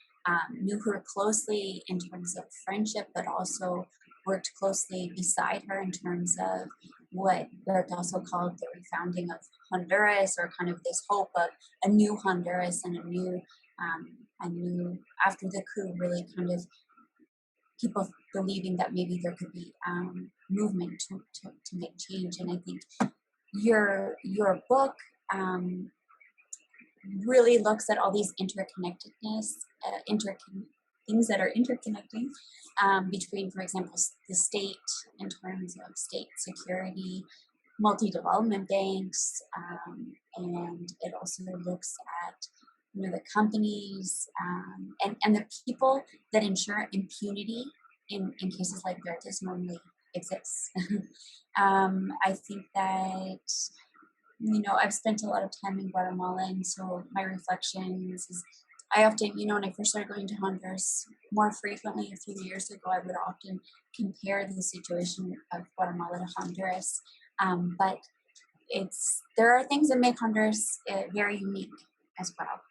knew her closely in terms of friendship, but also worked closely beside her in terms of what Berta also called the refounding of Honduras, or kind of this hope of a new Honduras and a new after the coup, really kind of people believing that maybe there could be movement to make change. And I think your book really looks at all these interconnectedness, things that are interconnecting between, for example, the state in terms of state security, multi-development banks, and it also looks at the companies and the people that ensure impunity in cases like Berta's normally exists. I think that I've spent a lot of time in Guatemala, and so my reflections is, I often, when I first started going to Honduras more frequently a few years ago, I would often compare the situation of Guatemala to Honduras. But there are things that make Honduras very unique as well.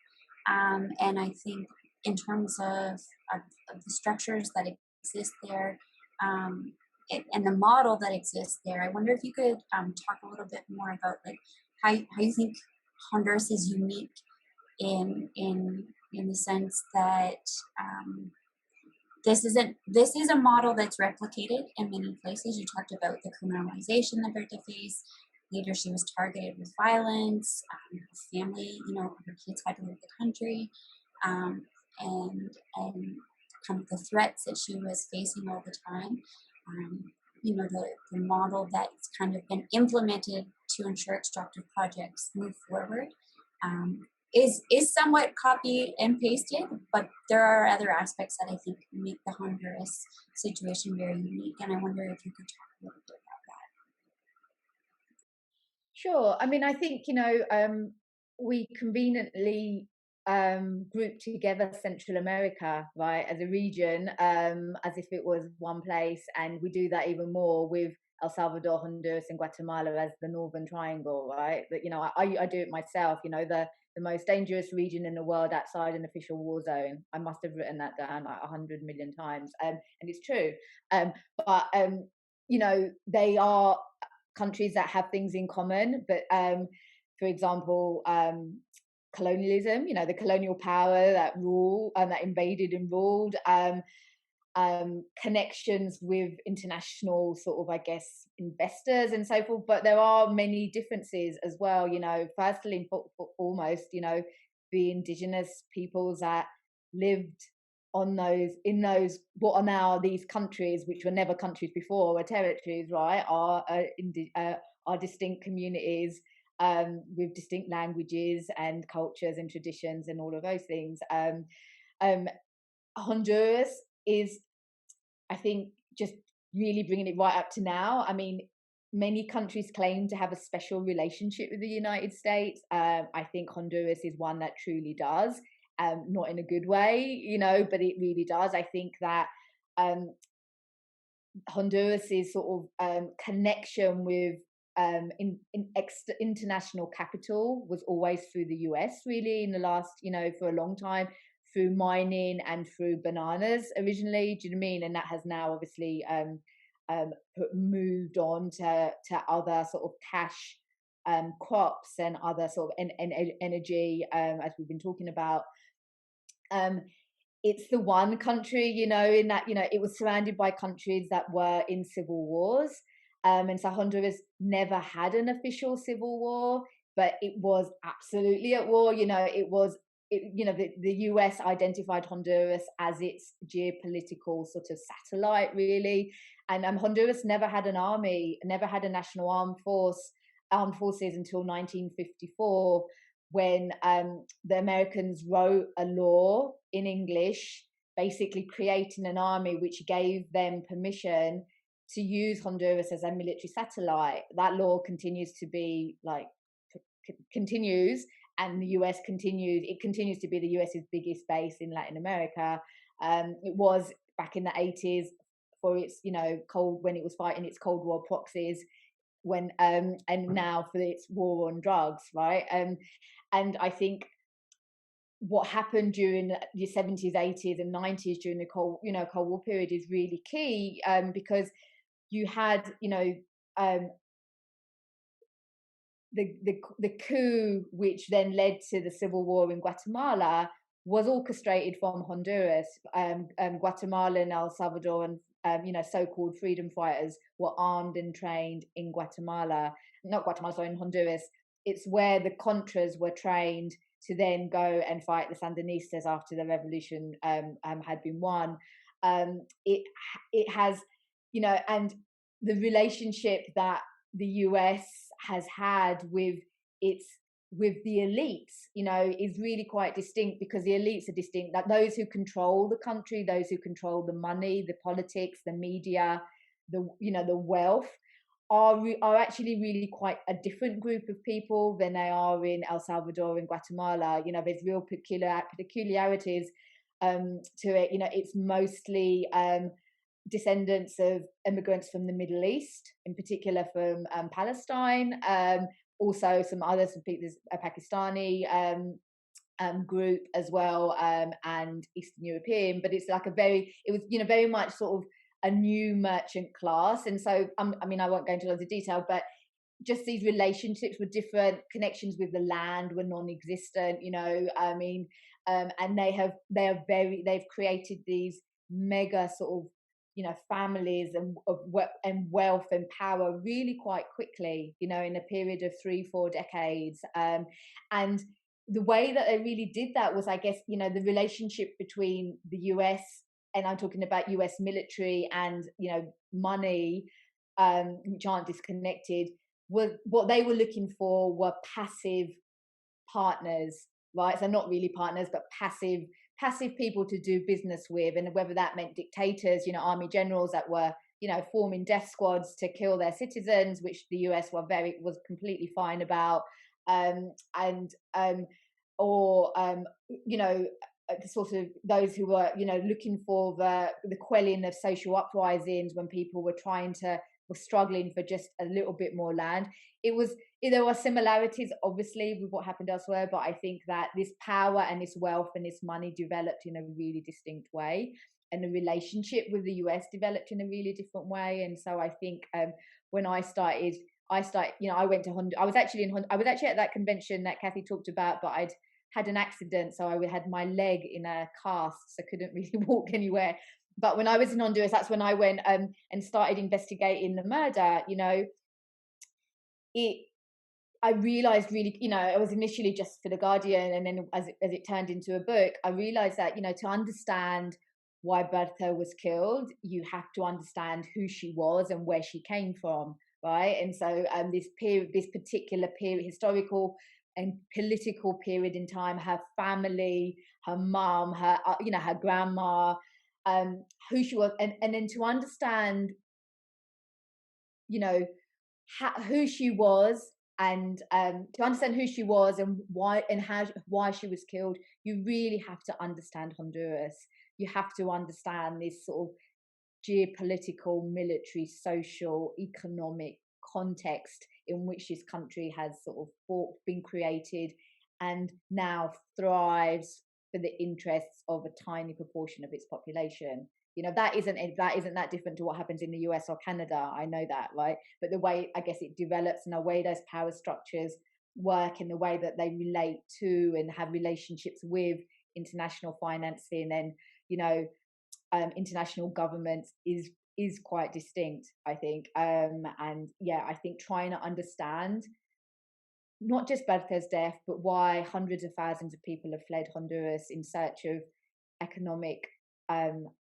And I think in terms of the structures that exist there, and the model that exists there, I wonder if you could talk a little bit more about how you think Honduras is unique in the sense that this is a model that's replicated in many places. You talked about the criminalization that Berta faced. Later, she was targeted with violence. Her family, her kids had to leave the country, and kind of the threats that she was facing all the time. The model that's kind of been implemented to ensure extractive projects move forward is somewhat copy and pasted, but there are other aspects that I think make the Honduras situation very unique. And I wonder if you could talk a little bit about that. Sure. I think, we conveniently grouped together Central America, right, as a region, as if it was one place, and we do that even more with El Salvador, Honduras, and Guatemala as the Northern Triangle, right? But, you know, I do it myself, you know, the most dangerous region in the world outside an official war zone. I must have written that down like 100 million times. And it's true. But, you know, they are countries that have things in common. But, for example, colonialism, you know, the colonial power that that invaded and ruled, connections with international sort of, I guess, investors and so forth. But there are many differences as well, you know, firstly, foremost, you know, the indigenous peoples that lived in those what are now these countries, which were never countries before, were territories, right, are distinct communities with distinct languages and cultures and traditions and all of those things. Honduras is, I think, just really bringing it right up to now. I mean, many countries claim to have a special relationship with the United States. I think Honduras is one that truly does, not in a good way, you know, but it really does. I think that Honduras's sort of connection with international capital was always through the US, really, in the last, you know, for a long time, through mining and through bananas originally. Do you know what I mean? And that has now obviously moved on to other sort of cash crops and other sort of energy, as we've been talking about. It's the one country, you know, in that, you know, it was surrounded by countries that were in civil wars. And so Honduras never had an official civil war, but it was absolutely at war. You know, you know, the US identified Honduras as its geopolitical sort of satellite, really. And Honduras never had an army, never had a national armed forces until 1954, when the Americans wrote a law in English, basically creating an army which gave them permission to use Honduras as a military satellite. That law continues to be continues, and the US continues to be the US's biggest base in Latin America. It was back in the 80s for its, you know, when it was fighting its Cold War proxies, when and now for its war on drugs, right? And I think what happened during the 70s, 80s, and 90s during the Cold War period is really key, because you had, you know, the coup, which then led to the civil war in Guatemala, was orchestrated from Honduras. Guatemala and El Salvador and you know, so-called freedom fighters were armed and trained in in Honduras. It's where the Contras were trained to then go and fight the Sandinistas after the revolution had been won. It has, you know, and the relationship that the US has had with the elites, you know, is really quite distinct, because the elites are distinct. That those who control the country, those who control the money, the politics, the media, the wealth, are actually really quite a different group of people than they are in El Salvador and Guatemala. You know, there's real peculiarities to it. You know, it's mostly descendants of immigrants from the Middle East, in particular from Palestine. Also, some others, there's a Pakistani group as well, and Eastern European. But it's like it was, you know, very much sort of a new merchant class. And so, I mean, I won't go into loads of detail, but just these relationships were different. Connections with the land were non-existent. You know, I mean, and they've created these mega sort of, you know, families and wealth and power really quite quickly, you know, in a period of 3-4 decades. And the way that they really did that was, I guess, you know, the relationship between the US, and I'm talking about US military and, you know, money, which aren't disconnected, were what they were looking for were passive partners, right? So not really partners, but passive people to do business with. And whether that meant dictators, you know, army generals that were, you know, forming death squads to kill their citizens, which the US was completely fine about, or you know, sort of those who were, you know, looking for the quelling of social uprisings when people were trying to were struggling for just a little bit more land. There were similarities, obviously, with what happened elsewhere, but I think that this power and this wealth and this money developed in a really distinct way, and the relationship with the US developed in a really different way. And so I think when I started, I went to Honduras. I was actually at that convention that Cathy talked about, but I'd had an accident, so I had my leg in a cast, so I couldn't really walk anywhere. But when I was in Honduras, that's when I went and started investigating the murder. I realized really, I was initially just for The Guardian, and then as it turned into a book, I realized that, to understand why Berta was killed, you have to understand who she was and where she came from, right? And so this particular period, historical and political period in time, her family, her mom, her her grandma, who she was, and then to understand, who she was, and to understand who she was and why she was killed, you really have to understand Honduras. You have to understand this sort of geopolitical, military, social, economic context in which this country has sort of been created and now thrives for the interests of a tiny proportion of its population. That isn't that different to what happens in the US or Canada. I know that, right? But the way, I guess, it develops and the way those power structures work and the way that they relate to and have relationships with international financing and, international governments is quite distinct, I think. And yeah, I think trying to understand not just Berta's death, but why hundreds of thousands of people have fled Honduras in search of economic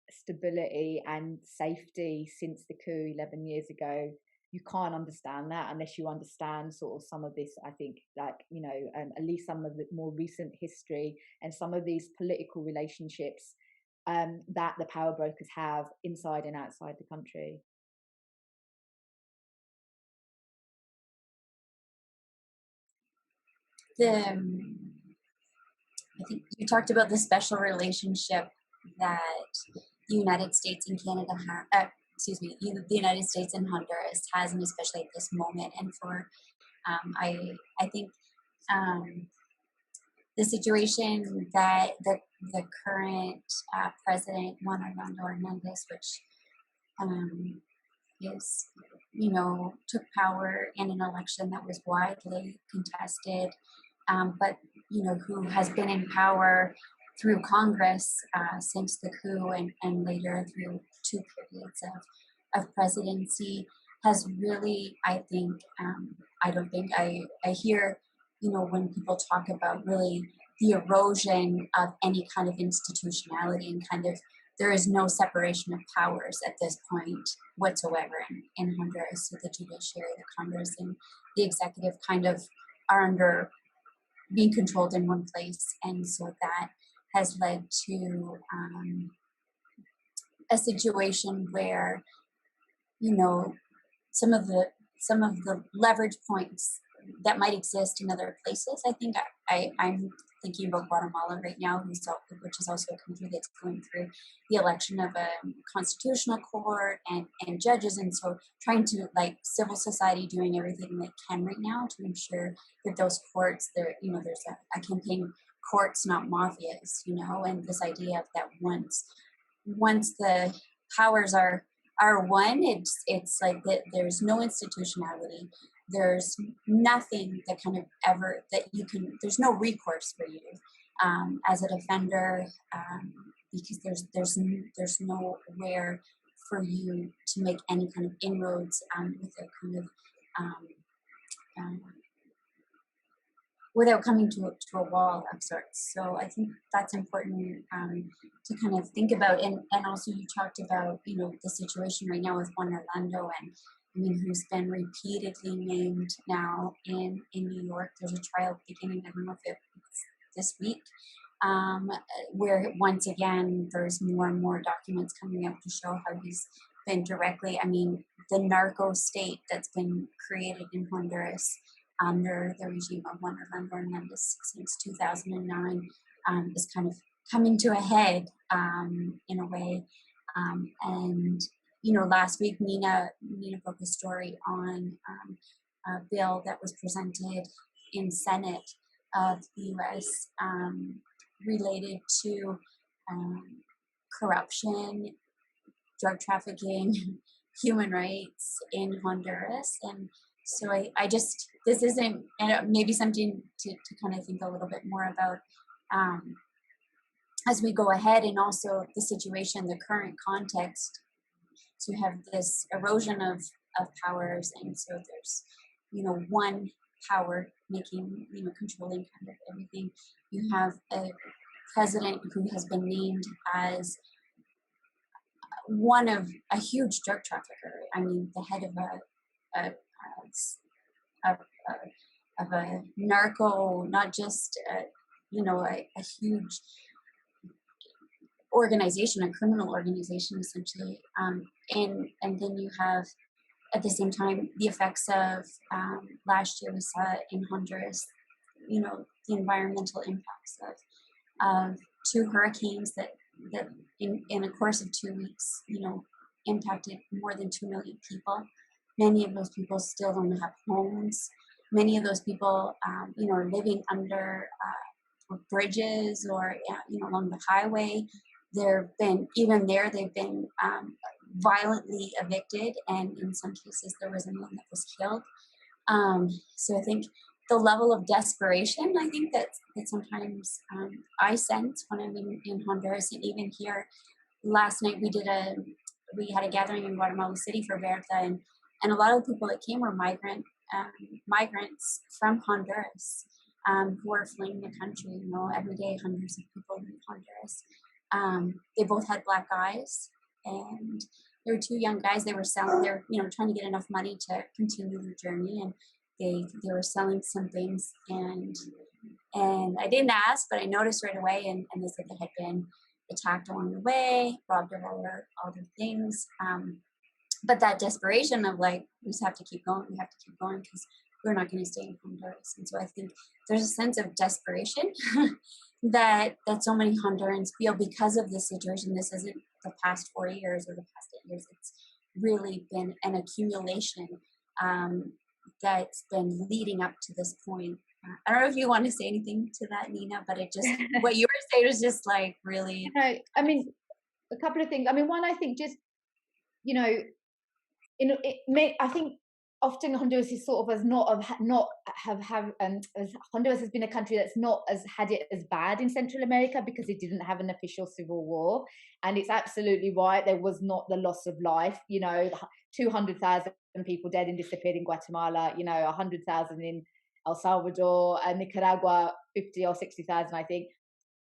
stability and safety since the coup 11 years ago. You can't understand that unless you understand sort of some of this, I think, like, at least some of the more recent history and some of these political relationships that the power brokers have inside and outside the country. I think you talked about the special relationship that the United States and Canada have, the United States and Honduras has, and especially at this moment. And for, I think the situation that the current president, Juan Orlando Hernandez, which is, took power in an election that was widely contested, but, who has been in power through Congress since the coup and later through 2 periods of presidency, has really, I think, I hear, when people talk about really the erosion of any kind of institutionality and kind of, there is no separation of powers at this point whatsoever in Honduras. So the judiciary, the Congress, and the executive kind of are under being controlled in one place. And so that has led to a situation where, some of the leverage points that might exist in other places. I think I'm thinking about Guatemala right now, which is also a country that's going through the election of a constitutional court and judges, and so trying to, like, civil society doing everything they can right now to ensure that those courts, there's a campaign, courts not mafias, and this idea of that once the powers are won, it's like that there's no institutionality. There's nothing that kind of ever that you can. There's no recourse for you as a defender because there's nowhere for you to make any kind of inroads without kind of without coming to a wall of sorts. So I think that's important to kind of think about. And also you talked about, the situation right now with Juan Orlando, and who's been repeatedly named now in New York. There's a trial beginning, I don't know if it's this week, where once again, there's more and more documents coming out to show how he's been directly, the narco state that's been created in Honduras under the regime of Juan Orlando Hernandez since 2009 is kind of coming to a head in a way. And, last week Nina broke a story on a bill that was presented in Senate of the U.S. Related to corruption, drug trafficking, human rights in Honduras. And so I just, this isn't, and maybe something to kind of think a little bit more about as we go ahead, and also the situation, the current context, to have this erosion of powers. And so there's, one power making, controlling kind of everything. You have a president who has been named as one of a huge drug trafficker. I mean, the head of a narco, not just a huge organization, a criminal organization, essentially. And then you have, at the same time, the effects of last year we saw in Honduras, the environmental impacts of 2 hurricanes that in a course of 2 weeks, impacted more than 2 million people. Many of those people still don't have homes. Many of those people, are living under bridges or, along the highway. They've been violently evicted, and in some cases there was a man that was killed. So I think the level of desperation, I think that sometimes I sense when I'm in Honduras, and even here last night we had a gathering in Guatemala City for Berta, and a lot of the people that came were migrants from Honduras who are fleeing the country. Every day hundreds of people leave Honduras. They both had black eyes, and there were 2 young guys. They were selling. They're trying to get enough money to continue their journey, and they were selling some things. And I didn't ask, but I noticed right away. And they said they had been attacked along the way, robbed of all their things. But that desperation of like, we just have to keep going. We have to keep going because we're not going to stay in Honduras. And so I think there's a sense of desperation that so many Hondurans feel because of this situation. This isn't the past 4 years or the past 8 years. It's really been an accumulation that's been leading up to this point. I don't know if you want to say anything to that, Nina, but it just, what you were saying was just like really. I mean, a couple of things. I mean, one, I think just, I think often Honduras is sort of as Honduras has been a country that's not as had it as bad in Central America because it didn't have an official civil war. And it's absolutely right, there was not the loss of life. 200,000 people dead and disappeared in Guatemala. 100,000 in El Salvador and Nicaragua, 50 or 60,000, I think.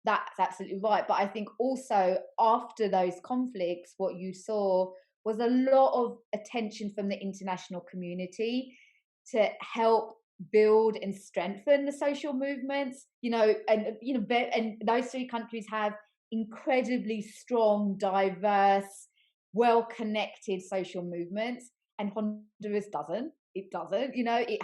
That's absolutely right. But I think also after those conflicts, what you saw was a lot of attention from the international community to help build and strengthen the social movements. And those 3 countries have incredibly strong, diverse, well-connected social movements, and Honduras doesn't. It doesn't. It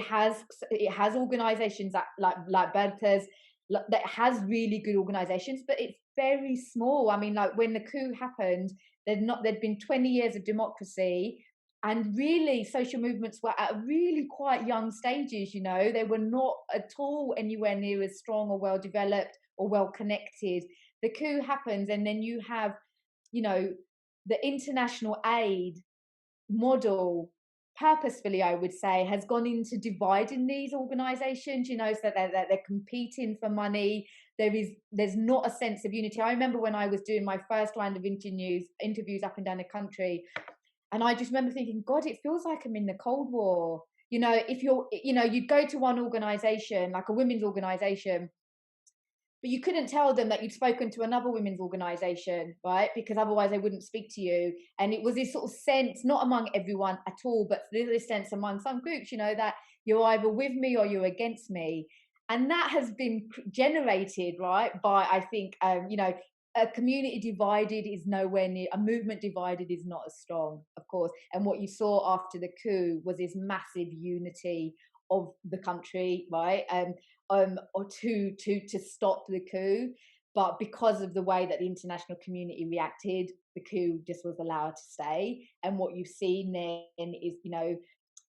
has organizations like Berta's that has really good organizations, but it's very small. I mean, like when the coup happened, there'd been 20 years of democracy, and really social movements were at really quite young stages. They were not at all anywhere near as strong or well developed or well connected. The coup happens, and then you have the international aid model purposefully, I would say, has gone into dividing these organizations, so that they're competing for money. There's not a sense of unity. I remember when I was doing my first round of interviews up and down the country, and I just remember thinking, God, it feels like I'm in the Cold War. If you'd go to one organization, like a women's organization, but you couldn't tell them that you'd spoken to another women's organization, right? Because otherwise they wouldn't speak to you. And it was this sort of sense, not among everyone at all, but this sense among some groups, that you're either with me or you're against me. And that has been generated, right, by, I think, a community divided is nowhere near, a movement divided is not as strong, of course. And what you saw after the coup was this massive unity of the country, right? Or to stop the coup. but because of the way that the international community reacted, the coup just was allowed to stay. And what you've seen then is,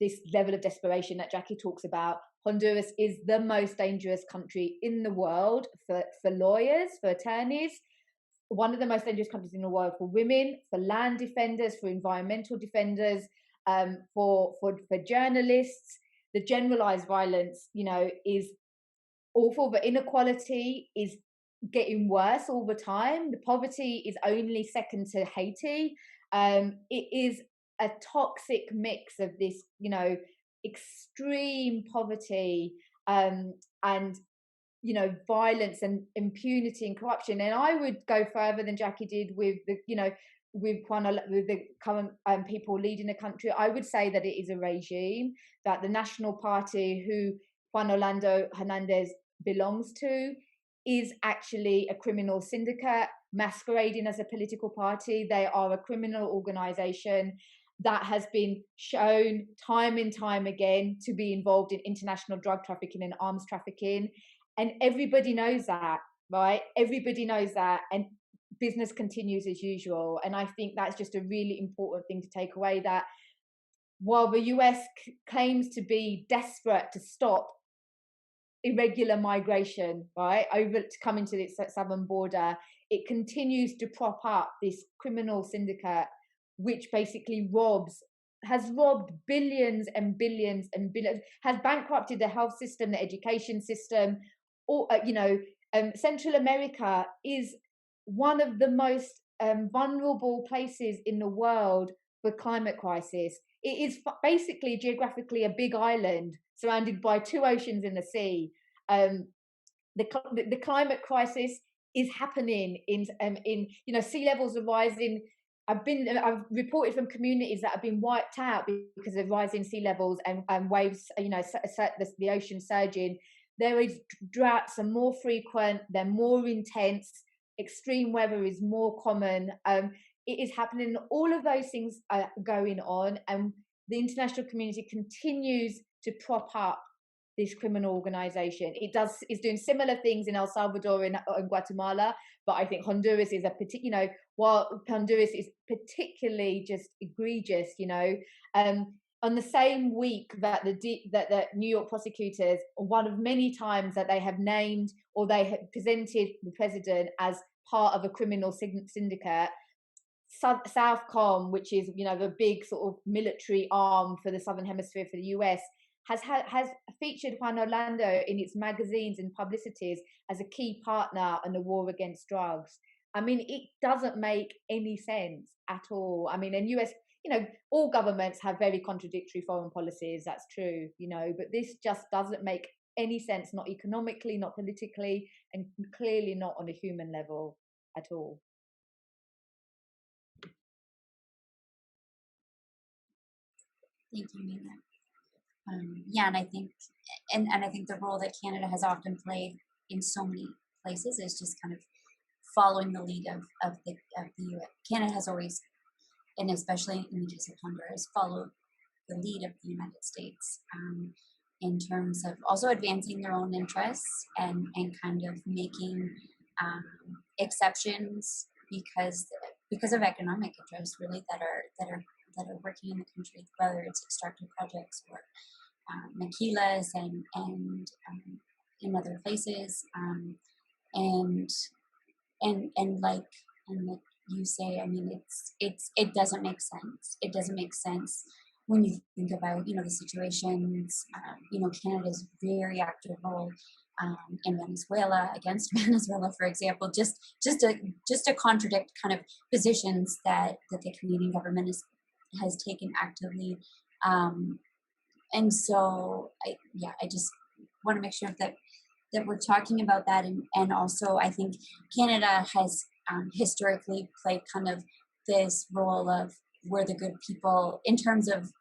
this level of desperation that Jackie talks about. Honduras is the most dangerous country in the world for lawyers, for attorneys, one of the most dangerous countries in the world for women, for land defenders, for environmental defenders, for journalists. The generalized violence, is awful. The inequality is getting worse all the time. The poverty is only second to Haiti. It is a toxic mix of this, extreme poverty and violence and impunity and corruption. And I would go further than Jackie did with the, with the current people leading the country. I would say that it is a regime, that the National Party, who Juan Orlando Hernandez belongs to, is actually a criminal syndicate masquerading as a political party. They are a criminal organization that has been shown time and time again to be involved in international drug trafficking and arms trafficking. And everybody knows that, right? Everybody knows that. And business continues as usual. And I think that's just a really important thing to take away, that while the US claims to be desperate to stop irregular migration, right, over to come into its southern border, it continues to prop up this criminal syndicate, which basically has robbed billions and billions and billions, has bankrupted the health system, the education system. Or, Central America is one of the most vulnerable places in the world for climate crisis. It is basically geographically a big island surrounded by two oceans and the sea. The climate crisis is happening in sea levels are rising. I've reported from communities that have been wiped out because of rising sea levels and waves, the ocean surging. There is droughts are more frequent, they're more intense, extreme weather is more common. It is happening. All of those things are going on, and the international community continues to prop up this criminal organization. It's doing similar things in El Salvador and Guatemala, but I think Honduras is while Honduras is particularly just egregious, on the same week that the New York prosecutors, one of many times that they have named or they have presented the president as part of a criminal syndicate, Southcom, which is the big sort of military arm for the Southern Hemisphere for the US, has featured Juan Orlando in its magazines and publicities as a key partner in the war against drugs. I mean, it doesn't make any sense at all. I mean, in US, all governments have very contradictory foreign policies. That's true, but this just doesn't make any sense, not economically, not politically, and clearly not on a human level at all. Thank you, Mina. And I think, and I think the role that Canada has often played in so many places is just kind of following the lead of the US. Canada has always, and especially in the case of Honduras, followed the lead of the United States in terms of also advancing their own interests and kind of making exceptions because of economic interests, really, that are working in the country, whether it's extractive projects or maquilas and in other places, and like you say, I mean, it doesn't make sense. It doesn't make sense when you think about the situations. Canada's very active role in Venezuela, against Venezuela, for example, just to contradict kind of positions that the Canadian government has taken actively. And so I just want to make sure that we're talking about that. And also I think Canada has historically played kind of this role of we're the good people in terms of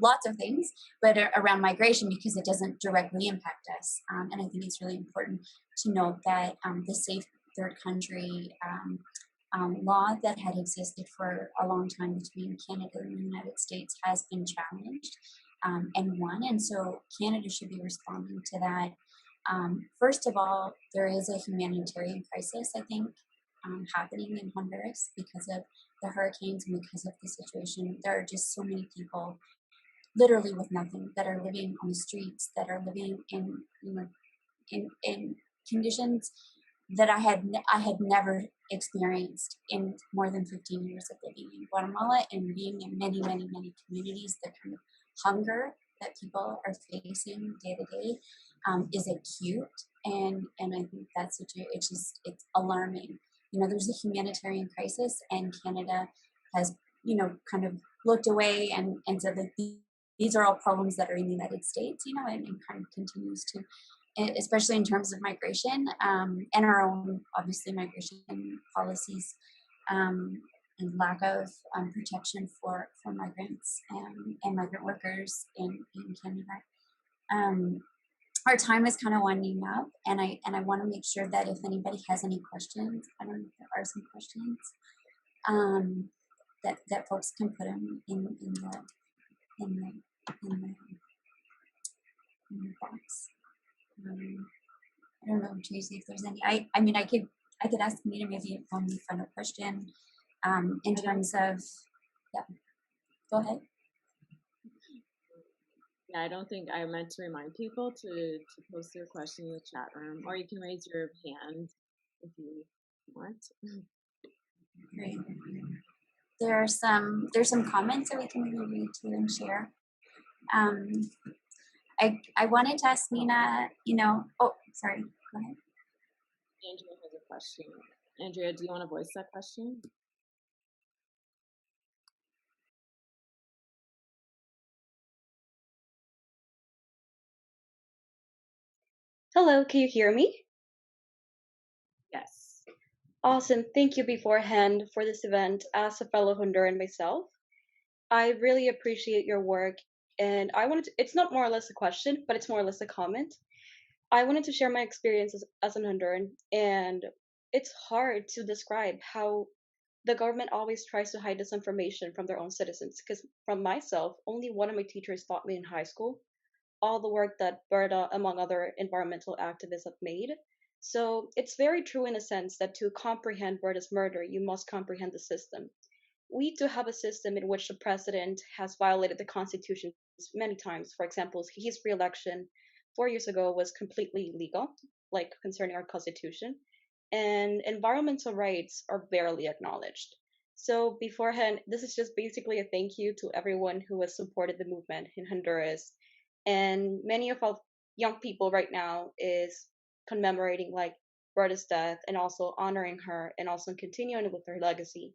lots of things, but around migration, because it doesn't directly impact us. And I think it's really important to note that the safe third country law that had existed for a long time between Canada and the United States has been challenged and won. And so Canada should be responding to that First of all, there is a humanitarian crisis, I think, happening in Honduras because of the hurricanes and because of the situation. There are just so many people literally with nothing that are living on the streets, that are living in, you know, in conditions that I had never experienced in more than 15 years of living in Guatemala and being in many communities. The kind of hunger that people are facing day to day is acute, and I think that's it's alarming. You know, there's a humanitarian crisis, and Canada has, you know, kind of looked away and said that these are all problems that are in the United States, you know, and kind of continues to, especially in terms of migration, and our own, obviously, migration policies, and lack of protection for migrants and migrant workers in Canada. Our time is kind of winding up, and I want to make sure that if anybody has any questions, I don't know if there are some questions, that folks can put them in the box. I don't know, Tracy, if there's any. I mean, I could ask Nina maybe a final question, in terms of, yeah. Go ahead. Yeah, I don't think I meant to remind people to post their question in the chat room, or you can raise your hand if you want. Great. There's some comments that we can maybe read to and share. I wanted to ask Nina, you know, oh, sorry, go ahead. Andrea has a question. Andrea, do you want to voice that question? Hello, can you hear me? Yes. Awesome. Thank you beforehand for this event. As a fellow Honduran myself, I really appreciate your work. And I wanted to, it's not more or less a question, but it's more or less a comment. I wanted to share my experiences as an Honduran, and it's hard to describe how the government always tries to hide this information from their own citizens. Because from myself, only one of my teachers taught me in high school all the work that Berta, among other environmental activists, have made. So it's very true in a sense that to comprehend Berta's murder, you must comprehend the system. We do have a system in which the president has violated the Constitution many times. For example, his re-election 4 years ago was completely illegal, like concerning our Constitution, and environmental rights are barely acknowledged. So beforehand, this is just basically a thank you to everyone who has supported the movement in Honduras. And many of our young people right now is commemorating like Berta's death and also honoring her and also continuing with her legacy.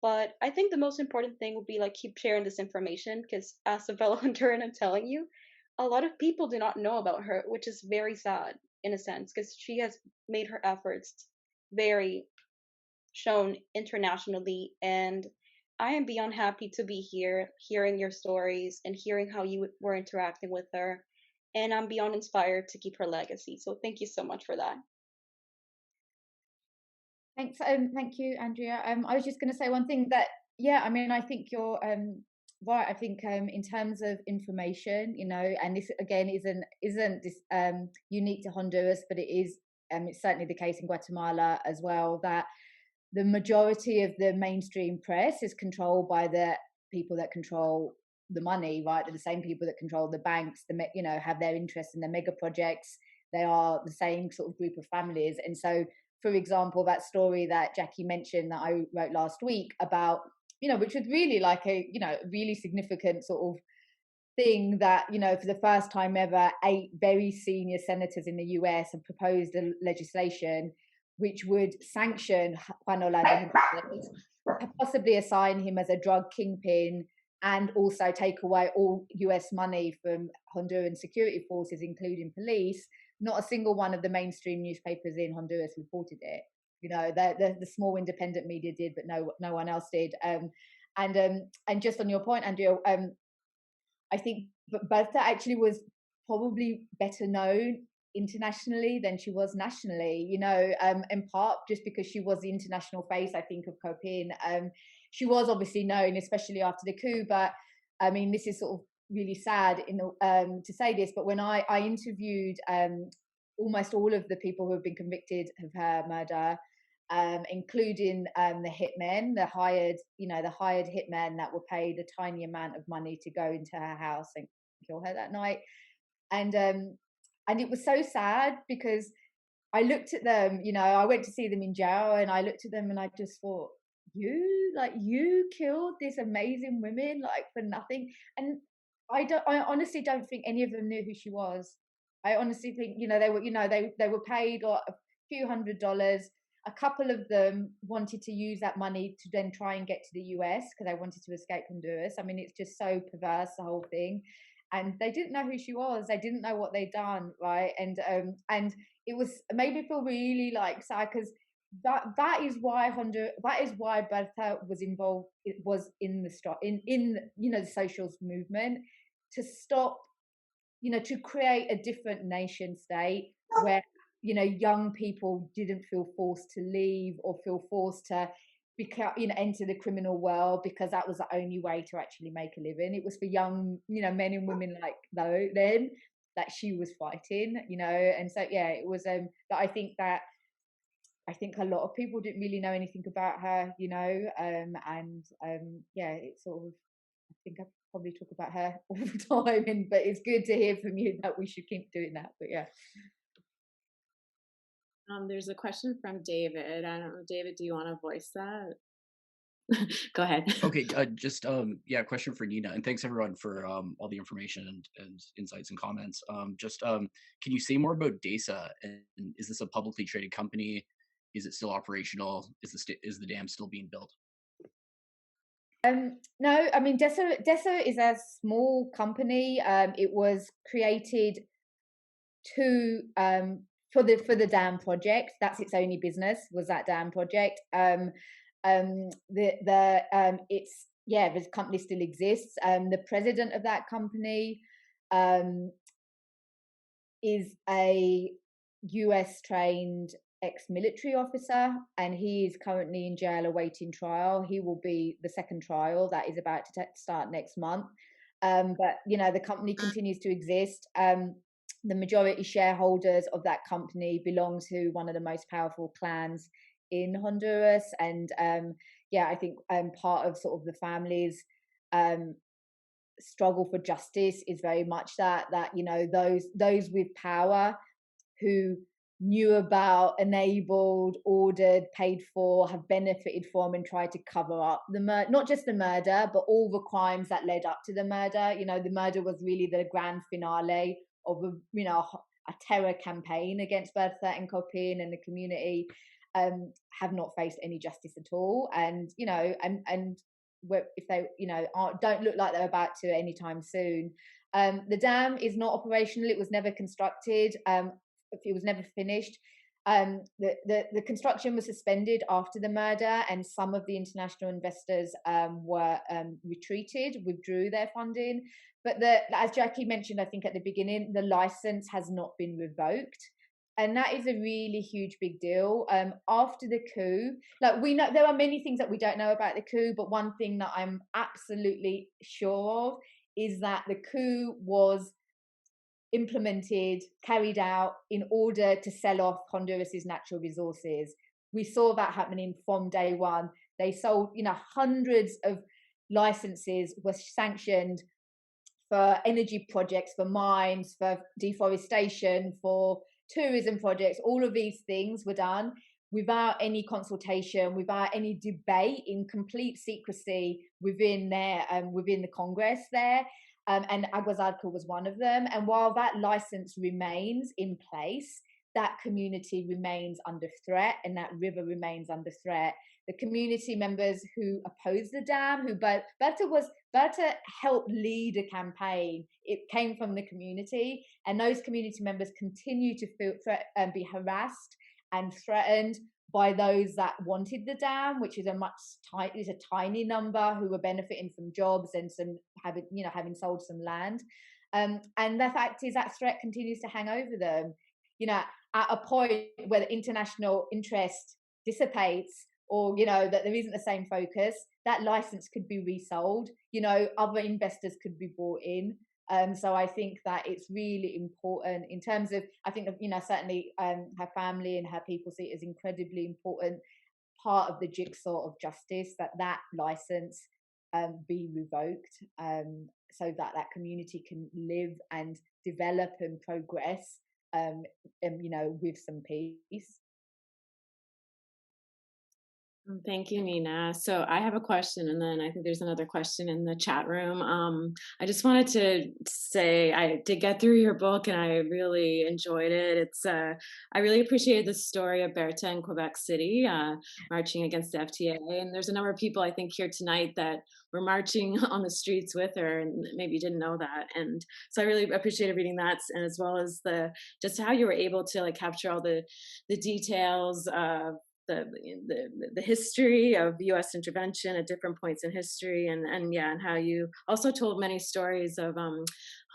But I think the most important thing would be like keep sharing this information, because as a fellow Honduran, I'm telling you, a lot of people do not know about her, which is very sad in a sense, because she has made her efforts very shown internationally. And I am beyond happy to be here, hearing your stories and hearing how you were interacting with her. And I'm beyond inspired to keep her legacy. So thank you so much for that. Thanks. Thank you, Andrea. I was just going to say one thing that, yeah, I mean, I think you're right. I think in terms of information, you know, and this again isn't this unique to Honduras, but it is. It's certainly the case in Guatemala as well, that the majority of the mainstream press is controlled by the people that control the money, right? They're the same people that control the banks, you know, have their interest in the mega projects. They are the same sort of group of families. And so, for example, that story that Jackie mentioned that I wrote last week about, you know, which was really like a, you know, really significant sort of thing that, you know, for the first time ever, 8 very senior senators in the US have proposed a legislation which would sanction Juan Orlando, possibly assign him as a drug kingpin, and also take away all US money from Honduran security forces, including police. Not a single one of the mainstream newspapers in Honduras reported it. You know, the small independent media did, but no one else did. And just on your point, Andrea, I think Berta actually was probably better known internationally than she was nationally, you know, in part just because she was the international face, I think, of COPIN. She was obviously known, especially after the coup, but I mean, this is sort of really sad to say this, but when I interviewed almost all of the people who have been convicted of her murder, including the hitmen, the hired hitmen that were paid a tiny amount of money to go into her house and kill her that night. And it was so sad because I looked at them, I went to see them in jail, and I looked at them and I just thought, you killed this amazing women like for nothing. And I honestly don't think any of them knew who she was. I honestly think, they were paid a few $100s. A couple of them wanted to use that money to then try and get to the US because they wanted to escape Honduras. I mean, it's just so perverse, the whole thing. And they didn't know who she was. They didn't know what they'd done, right? And it made me feel really like sad, because that is why Berta was involved. It was in the socialist movement, to stop, to create a different nation state where young people didn't feel forced to leave or feel forced to enter the criminal world, because that was the only way to actually make a living. It was for young men and women like them that she was fighting, and so yeah, it was but I think a lot of people didn't really know anything about her, yeah, it's sort of, I think I probably talk about her all the time, but it's good to hear from you that we should keep doing that. But yeah. There's a question from David. I don't know, David, do you want to voice that? Go ahead. Okay, just question for Nina, and thanks everyone for all the information and insights and comments. Can you say more about DESA? And is this a publicly traded company? Is it still operational? Is the dam still being built? No, I mean DESA is a small company. It was created for the dam project. That's its only business, was that dam project. The company still exists. The president of that company is a US trained ex-military officer, and he is currently in jail awaiting trial. He will be the second trial that is about to start next month. But the company continues to exist. The majority shareholders of that company belong to one of the most powerful clans in Honduras, and I think part of sort of the family's struggle for justice is very much that those with power who knew about, enabled, ordered, paid for, have benefited from and tried to cover up the not just the murder, but all the crimes that led up to the murder. The murder was really the grand finale of a terror campaign against Berta and Copin and the community. Have not faced any justice at all, and if they don't look like they're about to anytime soon. The dam is not operational. It was never constructed. It was never finished. The construction was suspended after the murder, and some of the international investors were withdrew their funding. But as Jackie mentioned, I think at the beginning, the license has not been revoked. And that is a really huge big deal. After the coup, we know there are many things that we don't know about the coup, but one thing that I'm absolutely sure of is that the coup was carried out in order to sell off Honduras's natural resources. We saw that happening from day one. They sold, hundreds of licenses were sanctioned for energy projects, for mines, for deforestation, for tourism projects. All of these things were done without any consultation, without any debate, in complete secrecy within the Congress there. And Aguazalco was one of them. And while that license remains in place, that community remains under threat, and that river remains under threat. The community members who opposed the dam, Berta helped lead a campaign. It came from the community, and those community members continue to be harassed and threatened by those that wanted the dam, which is a tiny number who were benefiting from jobs and having sold some land. And the fact is that threat continues to hang over them. At a point where the international interest dissipates, or that there isn't the same focus, that license could be resold. Other investors could be brought in. So I think that it's really important in terms of, I think, certainly her family and her people see it as incredibly important part of the jigsaw of justice, that license be revoked, so that that community can live and develop and progress, with some peace. Thank you, Nina. So I have a question, and then I think there's another question in the chat room. I just wanted to say I did get through your book, and I really enjoyed it. I really appreciated the story of Berta in Quebec City, marching against the FTA. And there's a number of people I think here tonight that were marching on the streets with her, and maybe didn't know that. And so I really appreciated reading that, and as well as just how you were able to like capture all the details of the history of U.S. intervention at different points in history, and how you also told many stories of other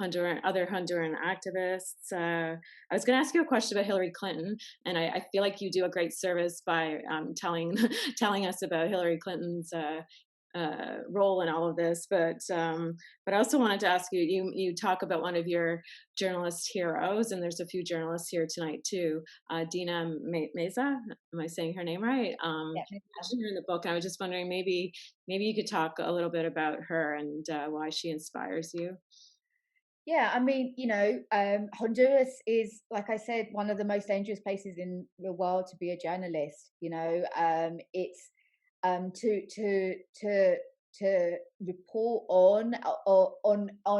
Honduran activists. I was going to ask you a question about Hillary Clinton, and I feel like you do a great service by telling telling us about Hillary Clinton's role in all of this, but I also wanted to ask you. You talk about one of your journalist heroes, and there's a few journalists here tonight too. Dina Meza, am I saying her name right? Yeah. Mentioned her in the book. I was just wondering, maybe you could talk a little bit about her and why she inspires you. Yeah, I mean, Honduras is, like I said, one of the most dangerous places in the world to be a journalist. It's to report on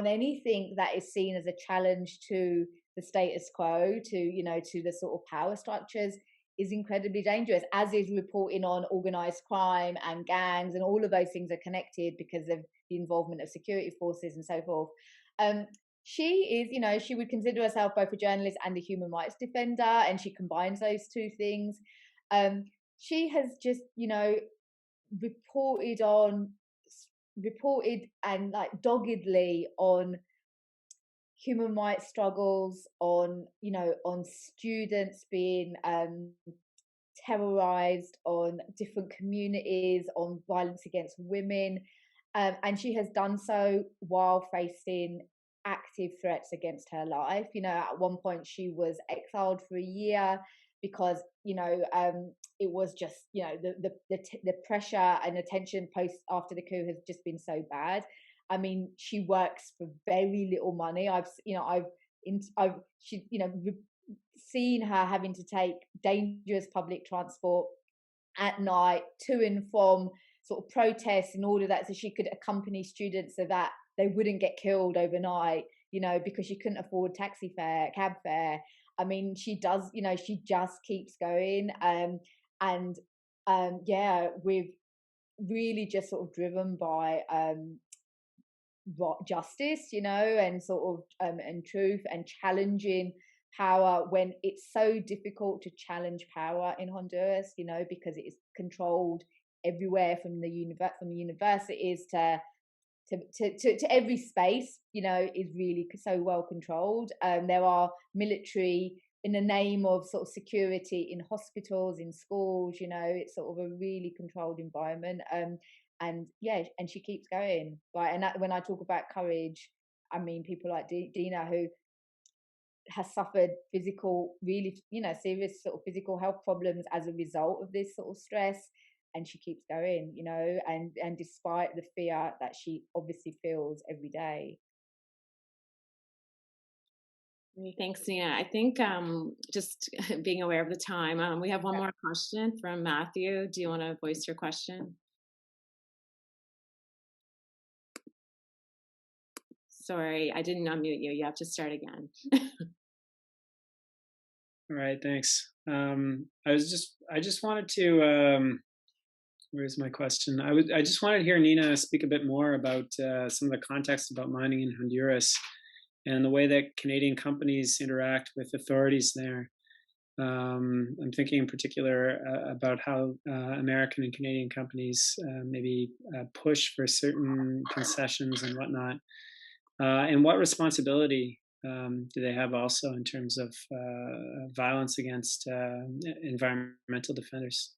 anything that is seen as a challenge to the status quo, to the sort of power structures, is incredibly dangerous, as is reporting on organized crime and gangs, and all of those things are connected because of the involvement of security forces and so forth. She is, she would consider herself both a journalist and a human rights defender, and she combines those two things. She has just, reported and like doggedly on human rights struggles, on students being terrorized, on different communities, on violence against women, and she has done so while facing active threats against her life. At one point she was exiled for a year because it was just the pressure and attention after the coup has just been so bad. I mean, she works for very little money. I've seen her having to take dangerous public transport at night to and from sort of protests in order that so she could accompany students so that they wouldn't get killed overnight, because she couldn't afford cab fare. I mean, she does, she just keeps going. We've really just sort of driven by justice, and sort of and truth, and challenging power when it's so difficult to challenge power in Honduras, because it is controlled everywhere from the universities to every space, is really so well controlled. There are military in the name of sort of security in hospitals, in schools, it's sort of a really controlled environment. And she keeps going, right? And when I talk about courage, I mean people like Dina, who has suffered really serious sort of physical health problems as a result of this sort of stress, and she keeps going, and despite the fear that she obviously feels every day. Thanks, Nina. I think just being aware of the time, we have one more question from Matthew. Do you want to voice your question? Sorry, I didn't unmute you. You have to start again. All right, thanks. I just wanted to, where's my question? I just wanted to hear Nina speak a bit more about some of the context about mining in Honduras and the way that Canadian companies interact with authorities there. I'm thinking in particular about how American and Canadian companies maybe push for certain concessions and whatnot. And what responsibility do they have also in terms of violence against environmental defenders?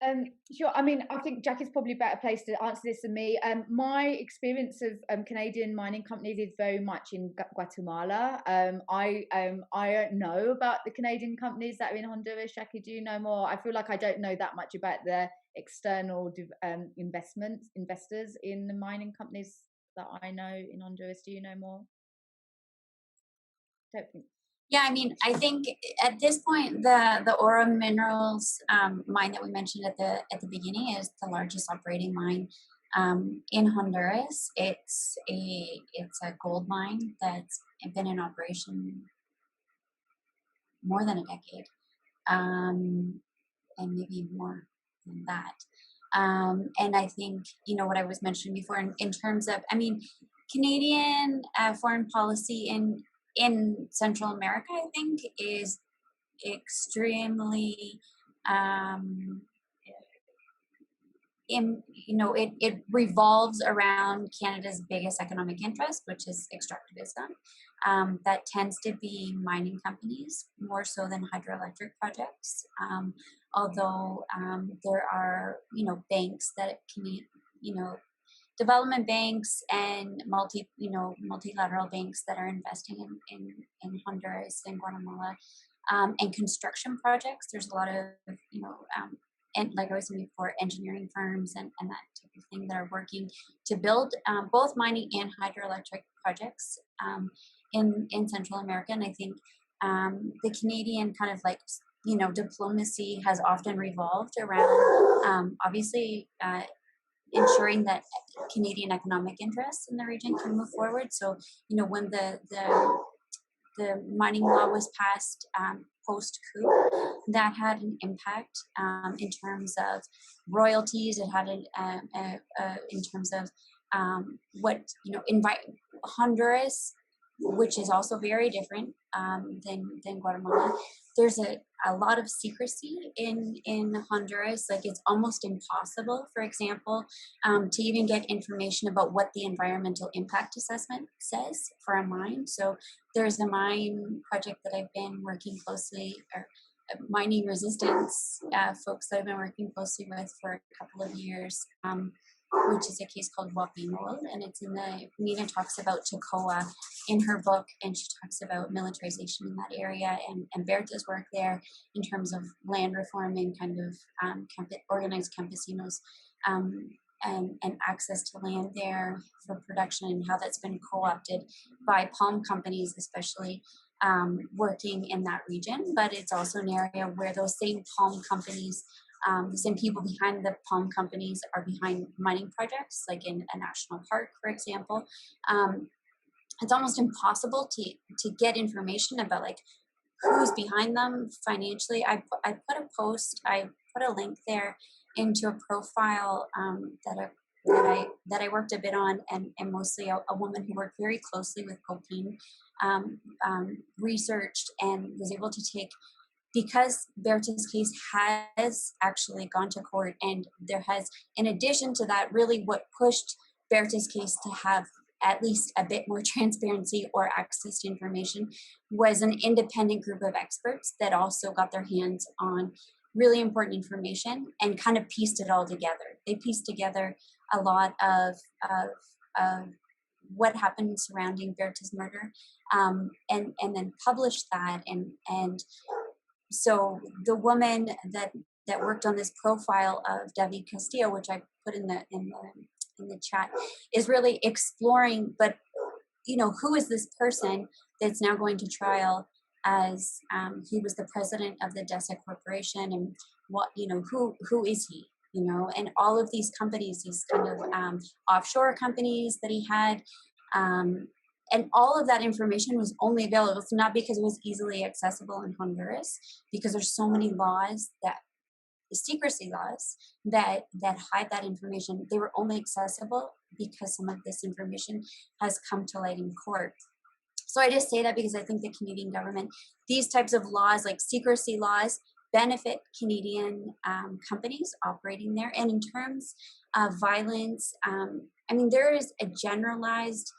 Sure. I mean, I think Jack is probably a better place to answer this than me. My experience of Canadian mining companies is very much in Guatemala. I don't know about the Canadian companies that are in Honduras. Jackie, do you know more? I feel like I don't know that much about the external investors in the mining companies that I know in Honduras. Do you know more? Don't think. Yeah, I mean, I think at this point, the Ora Minerals mine that we mentioned at the beginning is the largest operating mine in Honduras. It's a gold mine that's been in operation more than a decade, and maybe more than that. And I think, you know, what I was mentioning before in terms of, I mean, Canadian foreign policy in Central America, I think, is extremely, it revolves around Canada's biggest economic interest, which is extractivism. That tends to be mining companies more so than hydroelectric projects. Although there are, banks that can, development banks and multilateral banks that are investing in Honduras and Guatemala, and construction projects. There's a lot of, and like I was saying before, engineering firms and that type of thing that are working to build both mining and hydroelectric projects in Central America. And I think the Canadian kind of diplomacy has often revolved around obviously ensuring that Canadian economic interests in the region can move forward. So, when the mining law was passed post-coup, that had an impact in terms of royalties. It had in terms of what, Honduras, which is also very different than Guatemala. There's a lot of secrecy in Honduras. Like, it's almost impossible, for example, to even get information about what the environmental impact assessment says for a mine. So there's a mine project that I've been working closely, or mining resistance folks that I've been working closely with for a couple of years, which is a case called Wapimol, and it's in Nina talks about Chacoa in her book, and she talks about militarization in that area and Berta's work there in terms of land reform and kind of organized campesinos and access to land there for production, and how that's been co-opted by palm companies, especially working in that region. But it's also an area where those same palm companies, the same people behind the palm companies are behind mining projects, like in a national park, for example. It's almost impossible to get information about like who's behind them financially. I put a link there into a profile that I worked a bit on, and mostly a woman who worked very closely with cocaine, researched and was able to take, because Berta's case has actually gone to court, and there has, in addition to that, really what pushed Berta's case to have at least a bit more transparency or access to information was an independent group of experts that also got their hands on really important information and kind of pieced it all together. They pieced together a lot of what happened surrounding Berta's murder, and then published that. And so the woman that worked on this profile of David Castillo, which I put in the chat, is really exploring, but who is this person that's now going to trial, as he was the president of the DESA Corporation, and what, who is he, and all of these companies, these kind of offshore companies that he had, and all of that information was only available. It's not because it was easily accessible in Honduras, because there's so many laws, that secrecy laws that hide that information. They were only accessible because some of this information has come to light in court. So I just say that because I think the Canadian government, these types of laws, like secrecy laws, benefit Canadian companies operating there. And in terms of violence, there is a generalized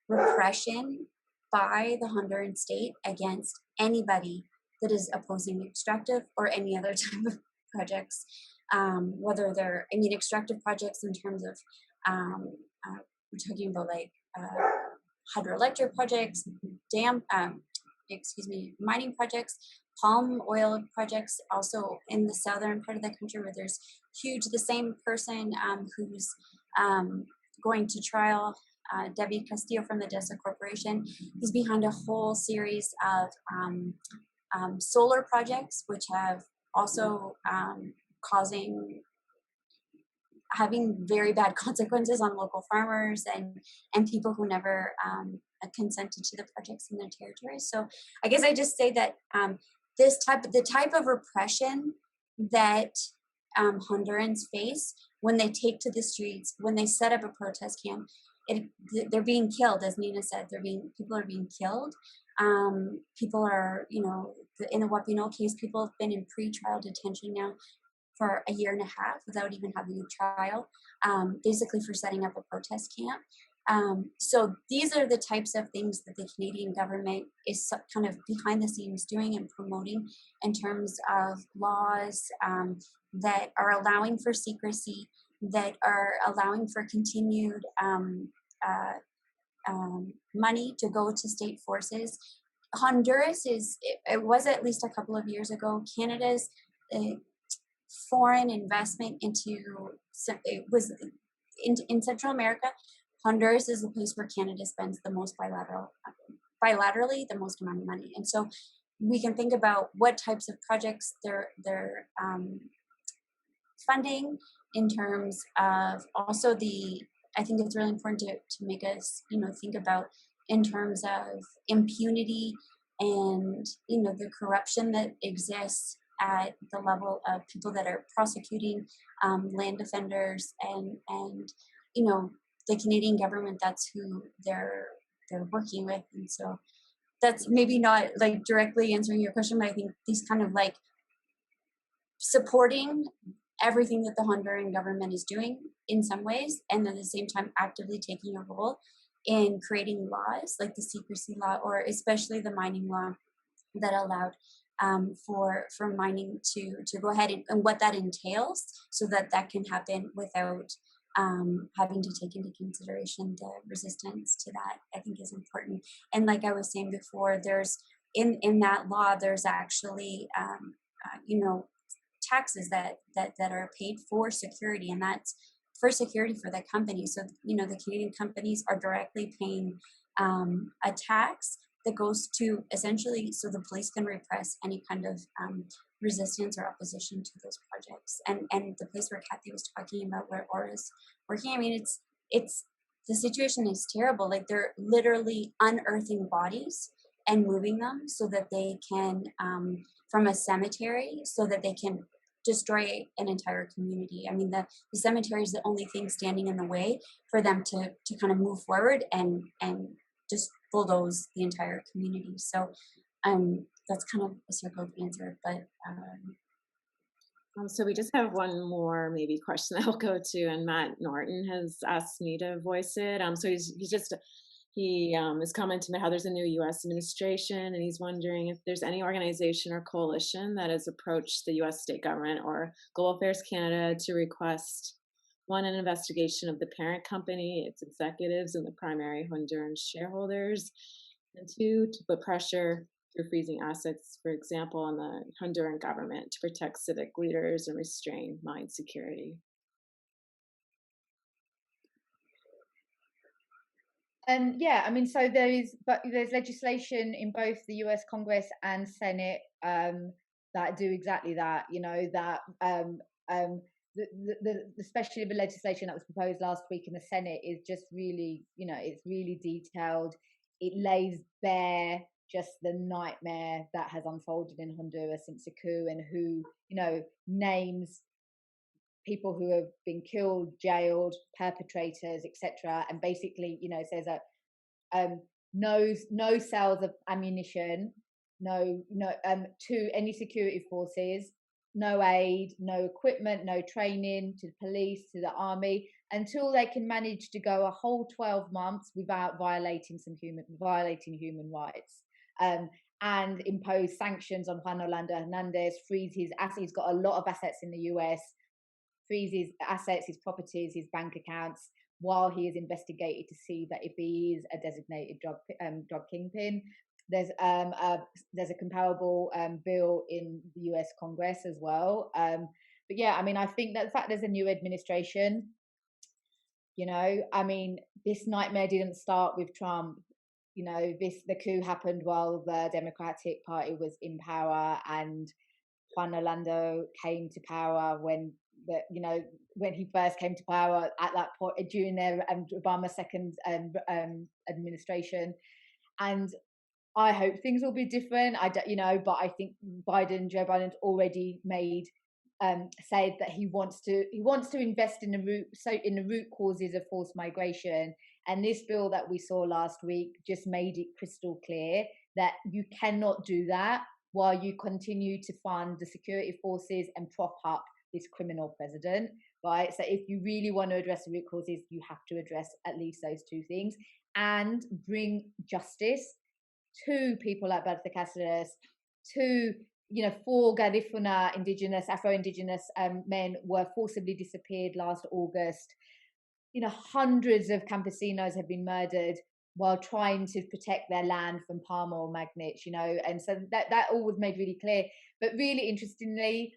repression by the Honduran state against anybody that is opposing extractive or any other type of projects. whether they're, I mean, extractive projects in terms of, we're talking about like hydroelectric projects, mining projects, palm oil projects, also in the southern part of the country where there's the same person who's going to trial, Debbie Castillo from the DESA Corporation, is behind a whole series of solar projects, which have also having very bad consequences on local farmers and people who never consented to the projects in their territories. So I guess I just say that the type of repression that Hondurans face when they take to the streets, when they set up a protest camp, they're being killed, as Nina said. People are being killed. People are, in the Wapinol case, people have been in pre-trial detention now for a year and a half without even having a trial, basically for setting up a protest camp. So these are the types of things that the Canadian government is kind of behind the scenes doing and promoting in terms of laws that are allowing for secrecy, that are allowing for continued money to go to state forces. Honduras it was at least a couple of years ago, Canada's foreign investment in Central America. Honduras is the place where Canada spends the most bilaterally the most amount of money. And so we can think about what types of projects they're funding in terms of also I think it's really important to make us, think about in terms of impunity and, the corruption that exists at the level of people that are prosecuting land defenders and the Canadian government, that's who they're working with. And so that's maybe not like directly answering your question, but I think these kind of like supporting everything that the Honduran government is doing in some ways, and at the same time actively taking a role in creating laws like the secrecy law, or especially the mining law that allowed for mining to go ahead and what that entails, so that can happen without having to take into consideration the resistance to that, I think is important. And like I was saying before, there's in that law, there's actually taxes that are paid for security, and that's for security for the company. So the Canadian companies are directly paying a tax that goes to essentially so the police can repress any kind of resistance or opposition to those projects. And the place where Cathy was talking about where Aura's working, I mean, it's the situation is terrible. Like they're literally unearthing bodies and moving them so that they can from a cemetery, so that they can destroy an entire community. I mean, the cemetery is the only thing standing in the way for them to kind of move forward and just bulldoze the entire community. So that's kind of a circled answer, but so we just have one more maybe question that I'll go to, and Matt Norton has asked me to voice it. So he is commenting about how there's a new U.S. administration, and he's wondering if there's any organization or coalition that has approached the U.S. state government or Global Affairs Canada to request, one, an investigation of the parent company, its executives, and the primary Honduran shareholders, and two, to put pressure through freezing assets, for example, on the Honduran government to protect civic leaders and restrain mine security. Yeah, I mean, so there's legislation in both the U.S. Congress and Senate that do exactly that. Especially the legislation that was proposed last week in the Senate is just really, it's really detailed. It lays bare just the nightmare that has unfolded in Honduras since the coup, and who, names people who have been killed, jailed, perpetrators, etc. And basically, says that no sales of ammunition, to any security forces, no aid, no equipment, no training to the police, to the army, until they can manage to go a whole 12 months without violating human rights. And impose sanctions on Juan Orlando Hernandez, freeze his assets. He's got a lot of assets in the US, freeze his assets, his properties, his bank accounts, while he is investigated to see that if he is a designated drug kingpin. There's a comparable bill in the US Congress as well. But yeah, I mean, I think that the fact there's a new administration, I mean, this nightmare didn't start with Trump. The coup happened while the Democratic Party was in power, and Juan Orlando came to power when he first came to power at that point during their Obama's second administration. And I hope things will be different. But I think Joe Biden's already said that he wants to invest in the root causes of forced migration. And this bill that we saw last week just made it crystal clear that you cannot do that while you continue to fund the security forces and prop up this criminal president, right? So if you really want to address the root causes, you have to address at least those two things and bring justice to people like Berta Cáceres, to 4 Garifuna Afro-Indigenous men were forcibly disappeared last August. Hundreds of campesinos have been murdered while trying to protect their land from palm oil magnates, and so that all was made really clear. But really interestingly,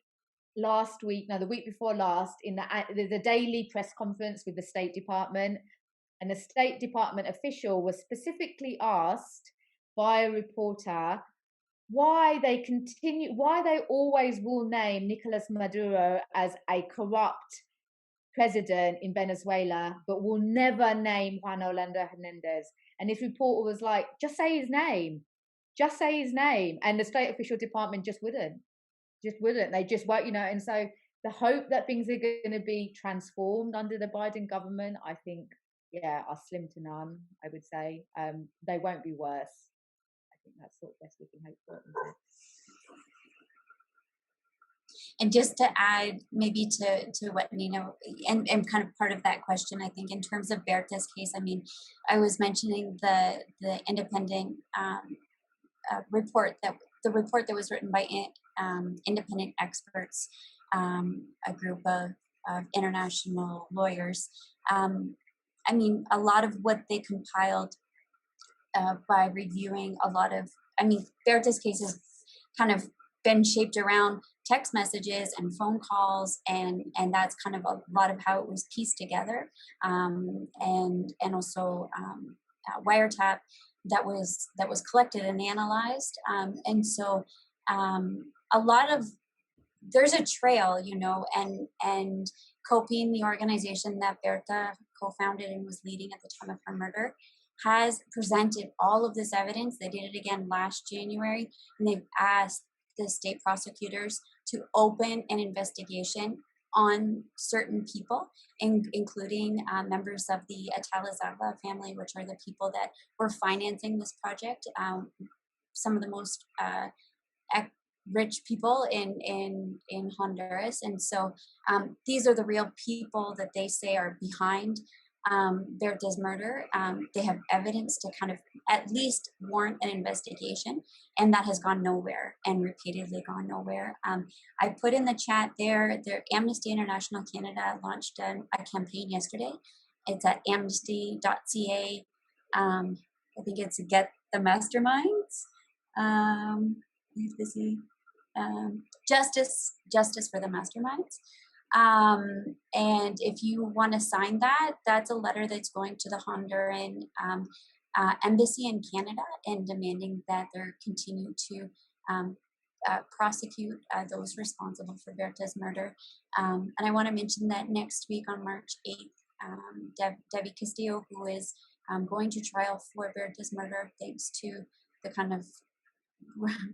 the week before last, in the daily press conference with the State Department, and the State Department official was specifically asked by a reporter why they always will name Nicolas Maduro as a corrupt president in Venezuela, but will never name Juan Orlando Hernandez. And this reporter was like, just say his name. And the state official department just wouldn't. They just won't, and so the hope that things are going to be transformed under the Biden government, I think, are slim to none, I would say. They won't be worse. I think that's the best we can hope for. And just to add maybe to what Nina, and kind of part of that question, I think in terms of Berta's case, I mean, I was mentioning the independent report that was written by independent experts, a group of international lawyers. I mean, a lot of what they compiled by reviewing Berta's case has kind of been shaped around text messages and phone calls, and that's kind of a lot of how it was pieced together, and also wiretap that was collected and analyzed, and so a lot of there's a trail, and COPIN, the organization that Berta co-founded and was leading at the time of her murder, has presented all of this evidence. They did it again last January, and they've asked the state prosecutors to open an investigation on certain people, including members of the Atalizaba family, which are the people that were financing this project, some of the most rich people in Honduras. And so these are the real people that they say are behind Berta's murder. They have evidence to kind of at least warrant an investigation, and that has gone nowhere and repeatedly gone nowhere. I put in the chat there, Amnesty International Canada launched a campaign yesterday. It's at amnesty.ca. I think it's Get the Masterminds. We have to see justice for the masterminds. And if you want to sign that, that's a letter that's going to the Honduran embassy in Canada and demanding that they continue to prosecute those responsible for Berta's murder. And I want to mention that next week on March 8th, Debbie Castillo, who is going to trial for Berta's murder, thanks to the kind of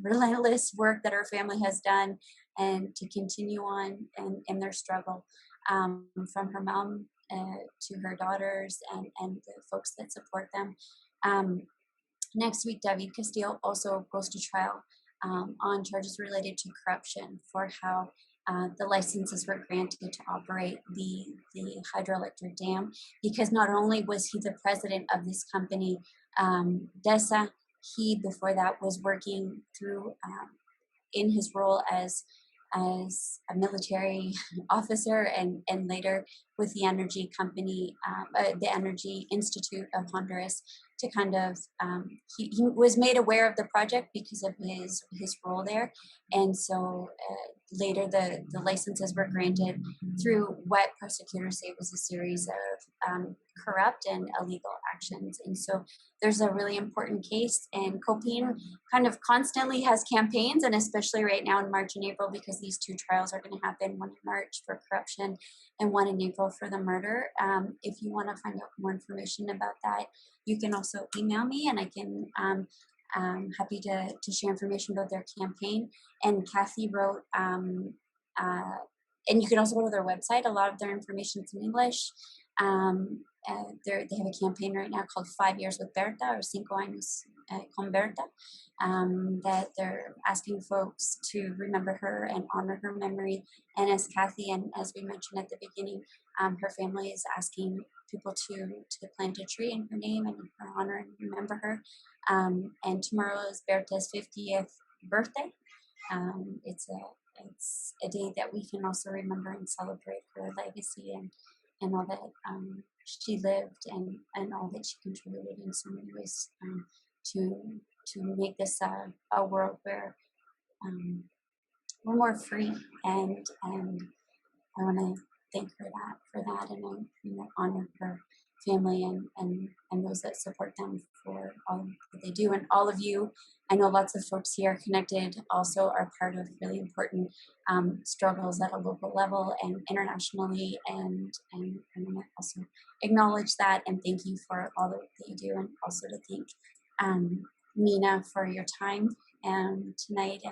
relentless work that her family has done and to continue on in their struggle, from her mom to her daughters and the folks that support them. Next week, David Castillo also goes to trial on charges related to corruption for how the licenses were granted to operate the hydroelectric dam, because not only was he the president of this company, DESA, he before that was working through in his role as as a military officer and later with the energy company, the Energy Institute of Honduras, to kind of, he was made aware of the project because of his role there. And so later the licenses were granted through what prosecutors say was a series of corrupt and illegal actions. And so there's a really important case, and COPIN kind of constantly has campaigns, and especially right now in March and April, because these two trials are going to happen, one in March for corruption and one in April for the murder. If you want to find out more information about that, you can also email me, and I can, I'm happy to share information about their campaign. And Cathy wrote, and you can also go to their website. A lot of their information is in English. They have a campaign right now called 5 Years with Berta, or Cinco Años con Berta, that they're asking folks to remember her and honor her memory. And as Cathy, and as we mentioned at the beginning, her family is asking people to plant a tree in her name and in her honor and remember her. And tomorrow is Berta's 50th birthday. It's a day that we can also remember and celebrate her legacy and all that she lived and all that she contributed in so many ways to make this a world where we're more free. And I want to thank her for that, and I honor her family and those that support them for all that they do. And all of you, I know lots of folks here connected also are part of really important struggles at a local level and internationally, and I want to also acknowledge that and thank you for all that you do, and also to thank Nina for your time tonight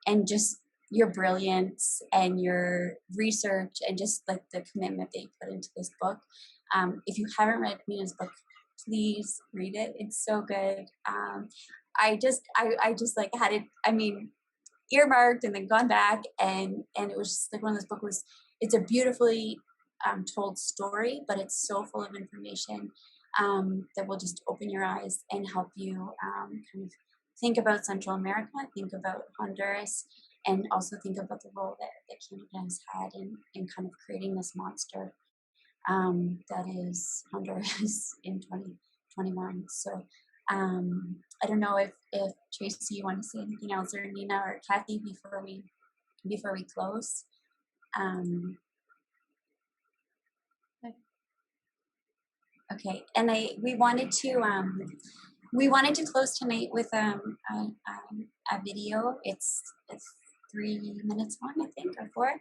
and just your brilliance and your research and just like the commitment that you put into this book. If you haven't read Nina's book, please read it. It's so good. I just like had it, I mean, earmarked and then gone back, and it was just like one of those books. It's a beautifully told story, but it's so full of information that will just open your eyes and help you kind of think about Central America, think about Honduras, and also think about the role that Canada has had in kind of creating this monster that is Honduras in 2021. So I don't know if Tracy, you want to say anything else, or Nina or Cathy before we close. Okay, and we wanted to close tonight with a video. It's 3 minutes long, I think, or 4.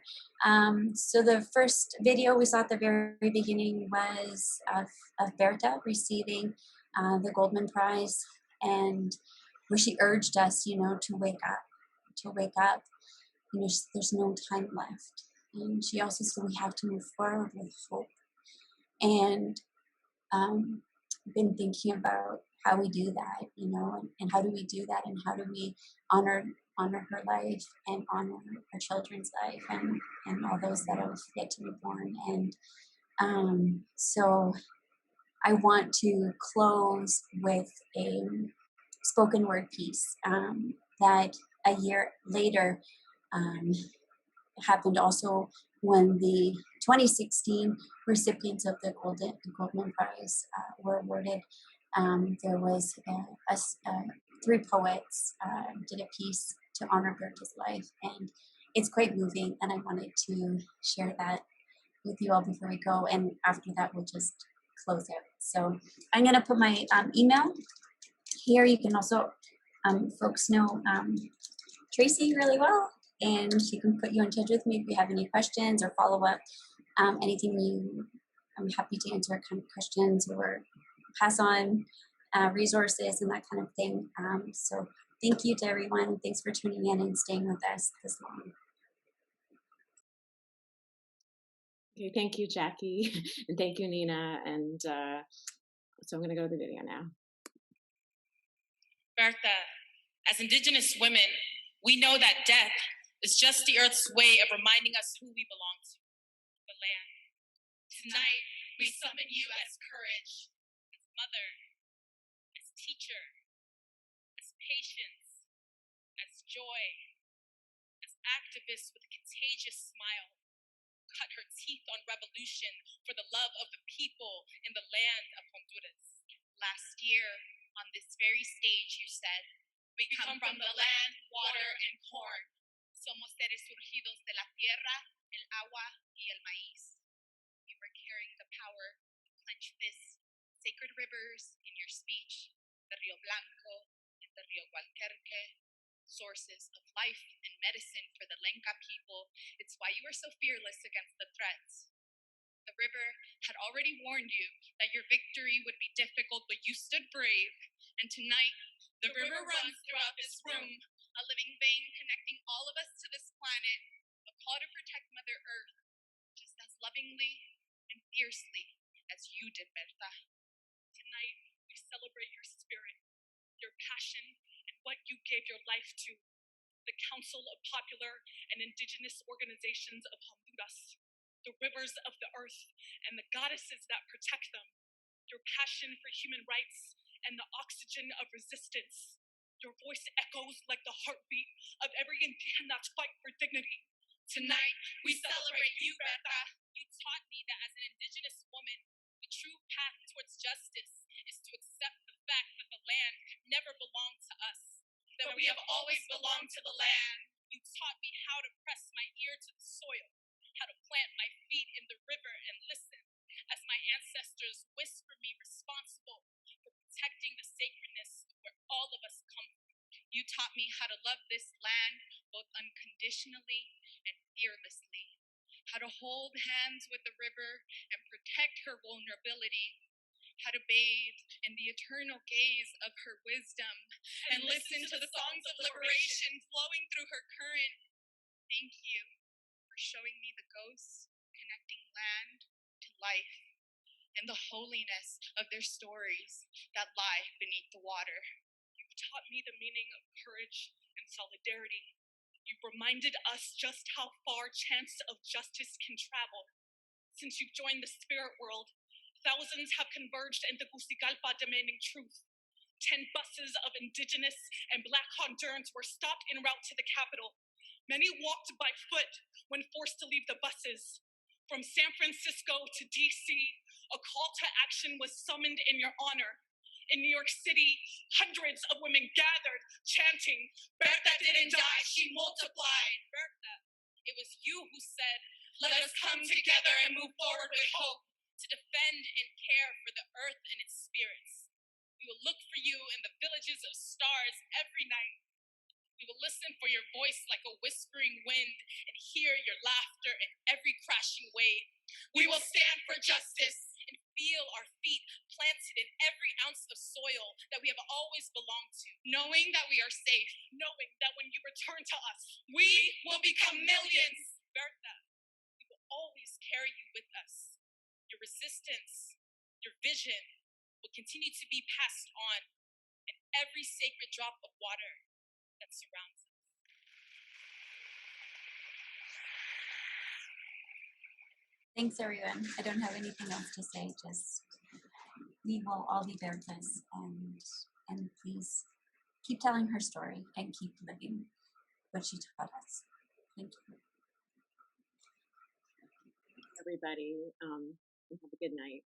So the first video we saw at the very beginning was of Berta receiving the Goldman Prize, and where she urged us, to wake up. There's no time left. And she also said we have to move forward with hope. And been thinking about how we do that, and how do we do that, and how do we honor her life and honor our children's life and all those that have yet to be born. And so I want to close with a spoken word piece that a year later happened also when the 2016 recipients of the Goldman Prize were awarded. There was 3 poets did a piece to honor Berta's life, and it's quite moving, and I wanted to share that with you all before we go, and after that we'll just close out. So I'm going to put my email here. You can also, folks know Tracy really well, and she can put you in touch with me if you have any questions or follow up, anything I'm happy to answer kind of questions or pass on resources and that kind of thing. So thank you to everyone. Thanks for tuning in and staying with us this long. Okay, thank you, Jackie, and thank you, Nina. And so I'm going to go to the video now. Berta, as Indigenous women, we know that death is just the Earth's way of reminding us who we belong to, the land. Tonight, we summon you as courage, as mother, as teacher, as patience, as joy, as activist with a contagious smile, cut her teeth on revolution for the love of the people in the land of Honduras. Last year, on this very stage, you said, "We come from the land, water, and corn. Somos seres surgidos de la tierra, el agua, y el maíz." You were carrying the power to clench fists, sacred rivers in your speech, the Rio Blanco and the Rio Gualquerque, sources of life and medicine for the Lenca people. It's why you were so fearless against the threats. The river had already warned you that your victory would be difficult, but you stood brave. And tonight, the river runs throughout this room, a living vein connecting all of us to this planet, a call to protect Mother Earth, just as lovingly and fiercely as you did, Berta. Tonight, we celebrate your spirit, your passion, and what you gave your life to. The Council of Popular and Indigenous Organizations of Honduras, the rivers of the earth, and the goddesses that protect them. Your passion for human rights and the oxygen of resistance. Your voice echoes like the heartbeat of every Indigenous fight for dignity. Tonight, we celebrate you, Berta. You taught me that as an Indigenous woman, the true path towards justice is to accept the fact that the land never belonged to us, that we have always belonged to the land. You taught me how to press my ear to the soil, how to plant my feet in the river and listen as my ancestors whisper me responsible for protecting the sacredness of where all of us come from. You taught me how to love this land both unconditionally and fearlessly, how to hold hands with the river and protect her vulnerability, how to bathe in the eternal gaze of her wisdom and listen to the songs of liberation flowing through her current. Thank you for showing me the ghosts connecting land to life and the holiness of their stories that lie beneath the water. You've taught me the meaning of courage and solidarity. You've reminded us just how far chants of justice can travel. Since you've joined the spirit world, thousands have converged in Tegucigalpa demanding truth. 10 buses of Indigenous and Black Hondurans were stopped en route to the capital. Many walked by foot when forced to leave the buses. From San Francisco to DC, a call to action was summoned in your honor. In New York City, hundreds of women gathered, chanting, "Berta didn't die, she multiplied." Berta, it was you who said, "Let us come together and move forward with hope, to defend and care for the earth and its spirits. We will look for you in the villages of stars every night. We will listen for your voice like a whispering wind and hear your laughter in every crashing wave. We will stand for justice and feel our feet planted in every ounce of soil that we have always belonged to, knowing that we are safe, knowing that when you return to us, we will become millions." Berta, we will always carry you with us. Your resistance, your vision will continue to be passed on in every sacred drop of water that surrounds us. Thanks, everyone. I don't have anything else to say. Just we will all be Bertas, and please keep telling her story and keep living what she taught us. Thank you. Everybody, have a good night.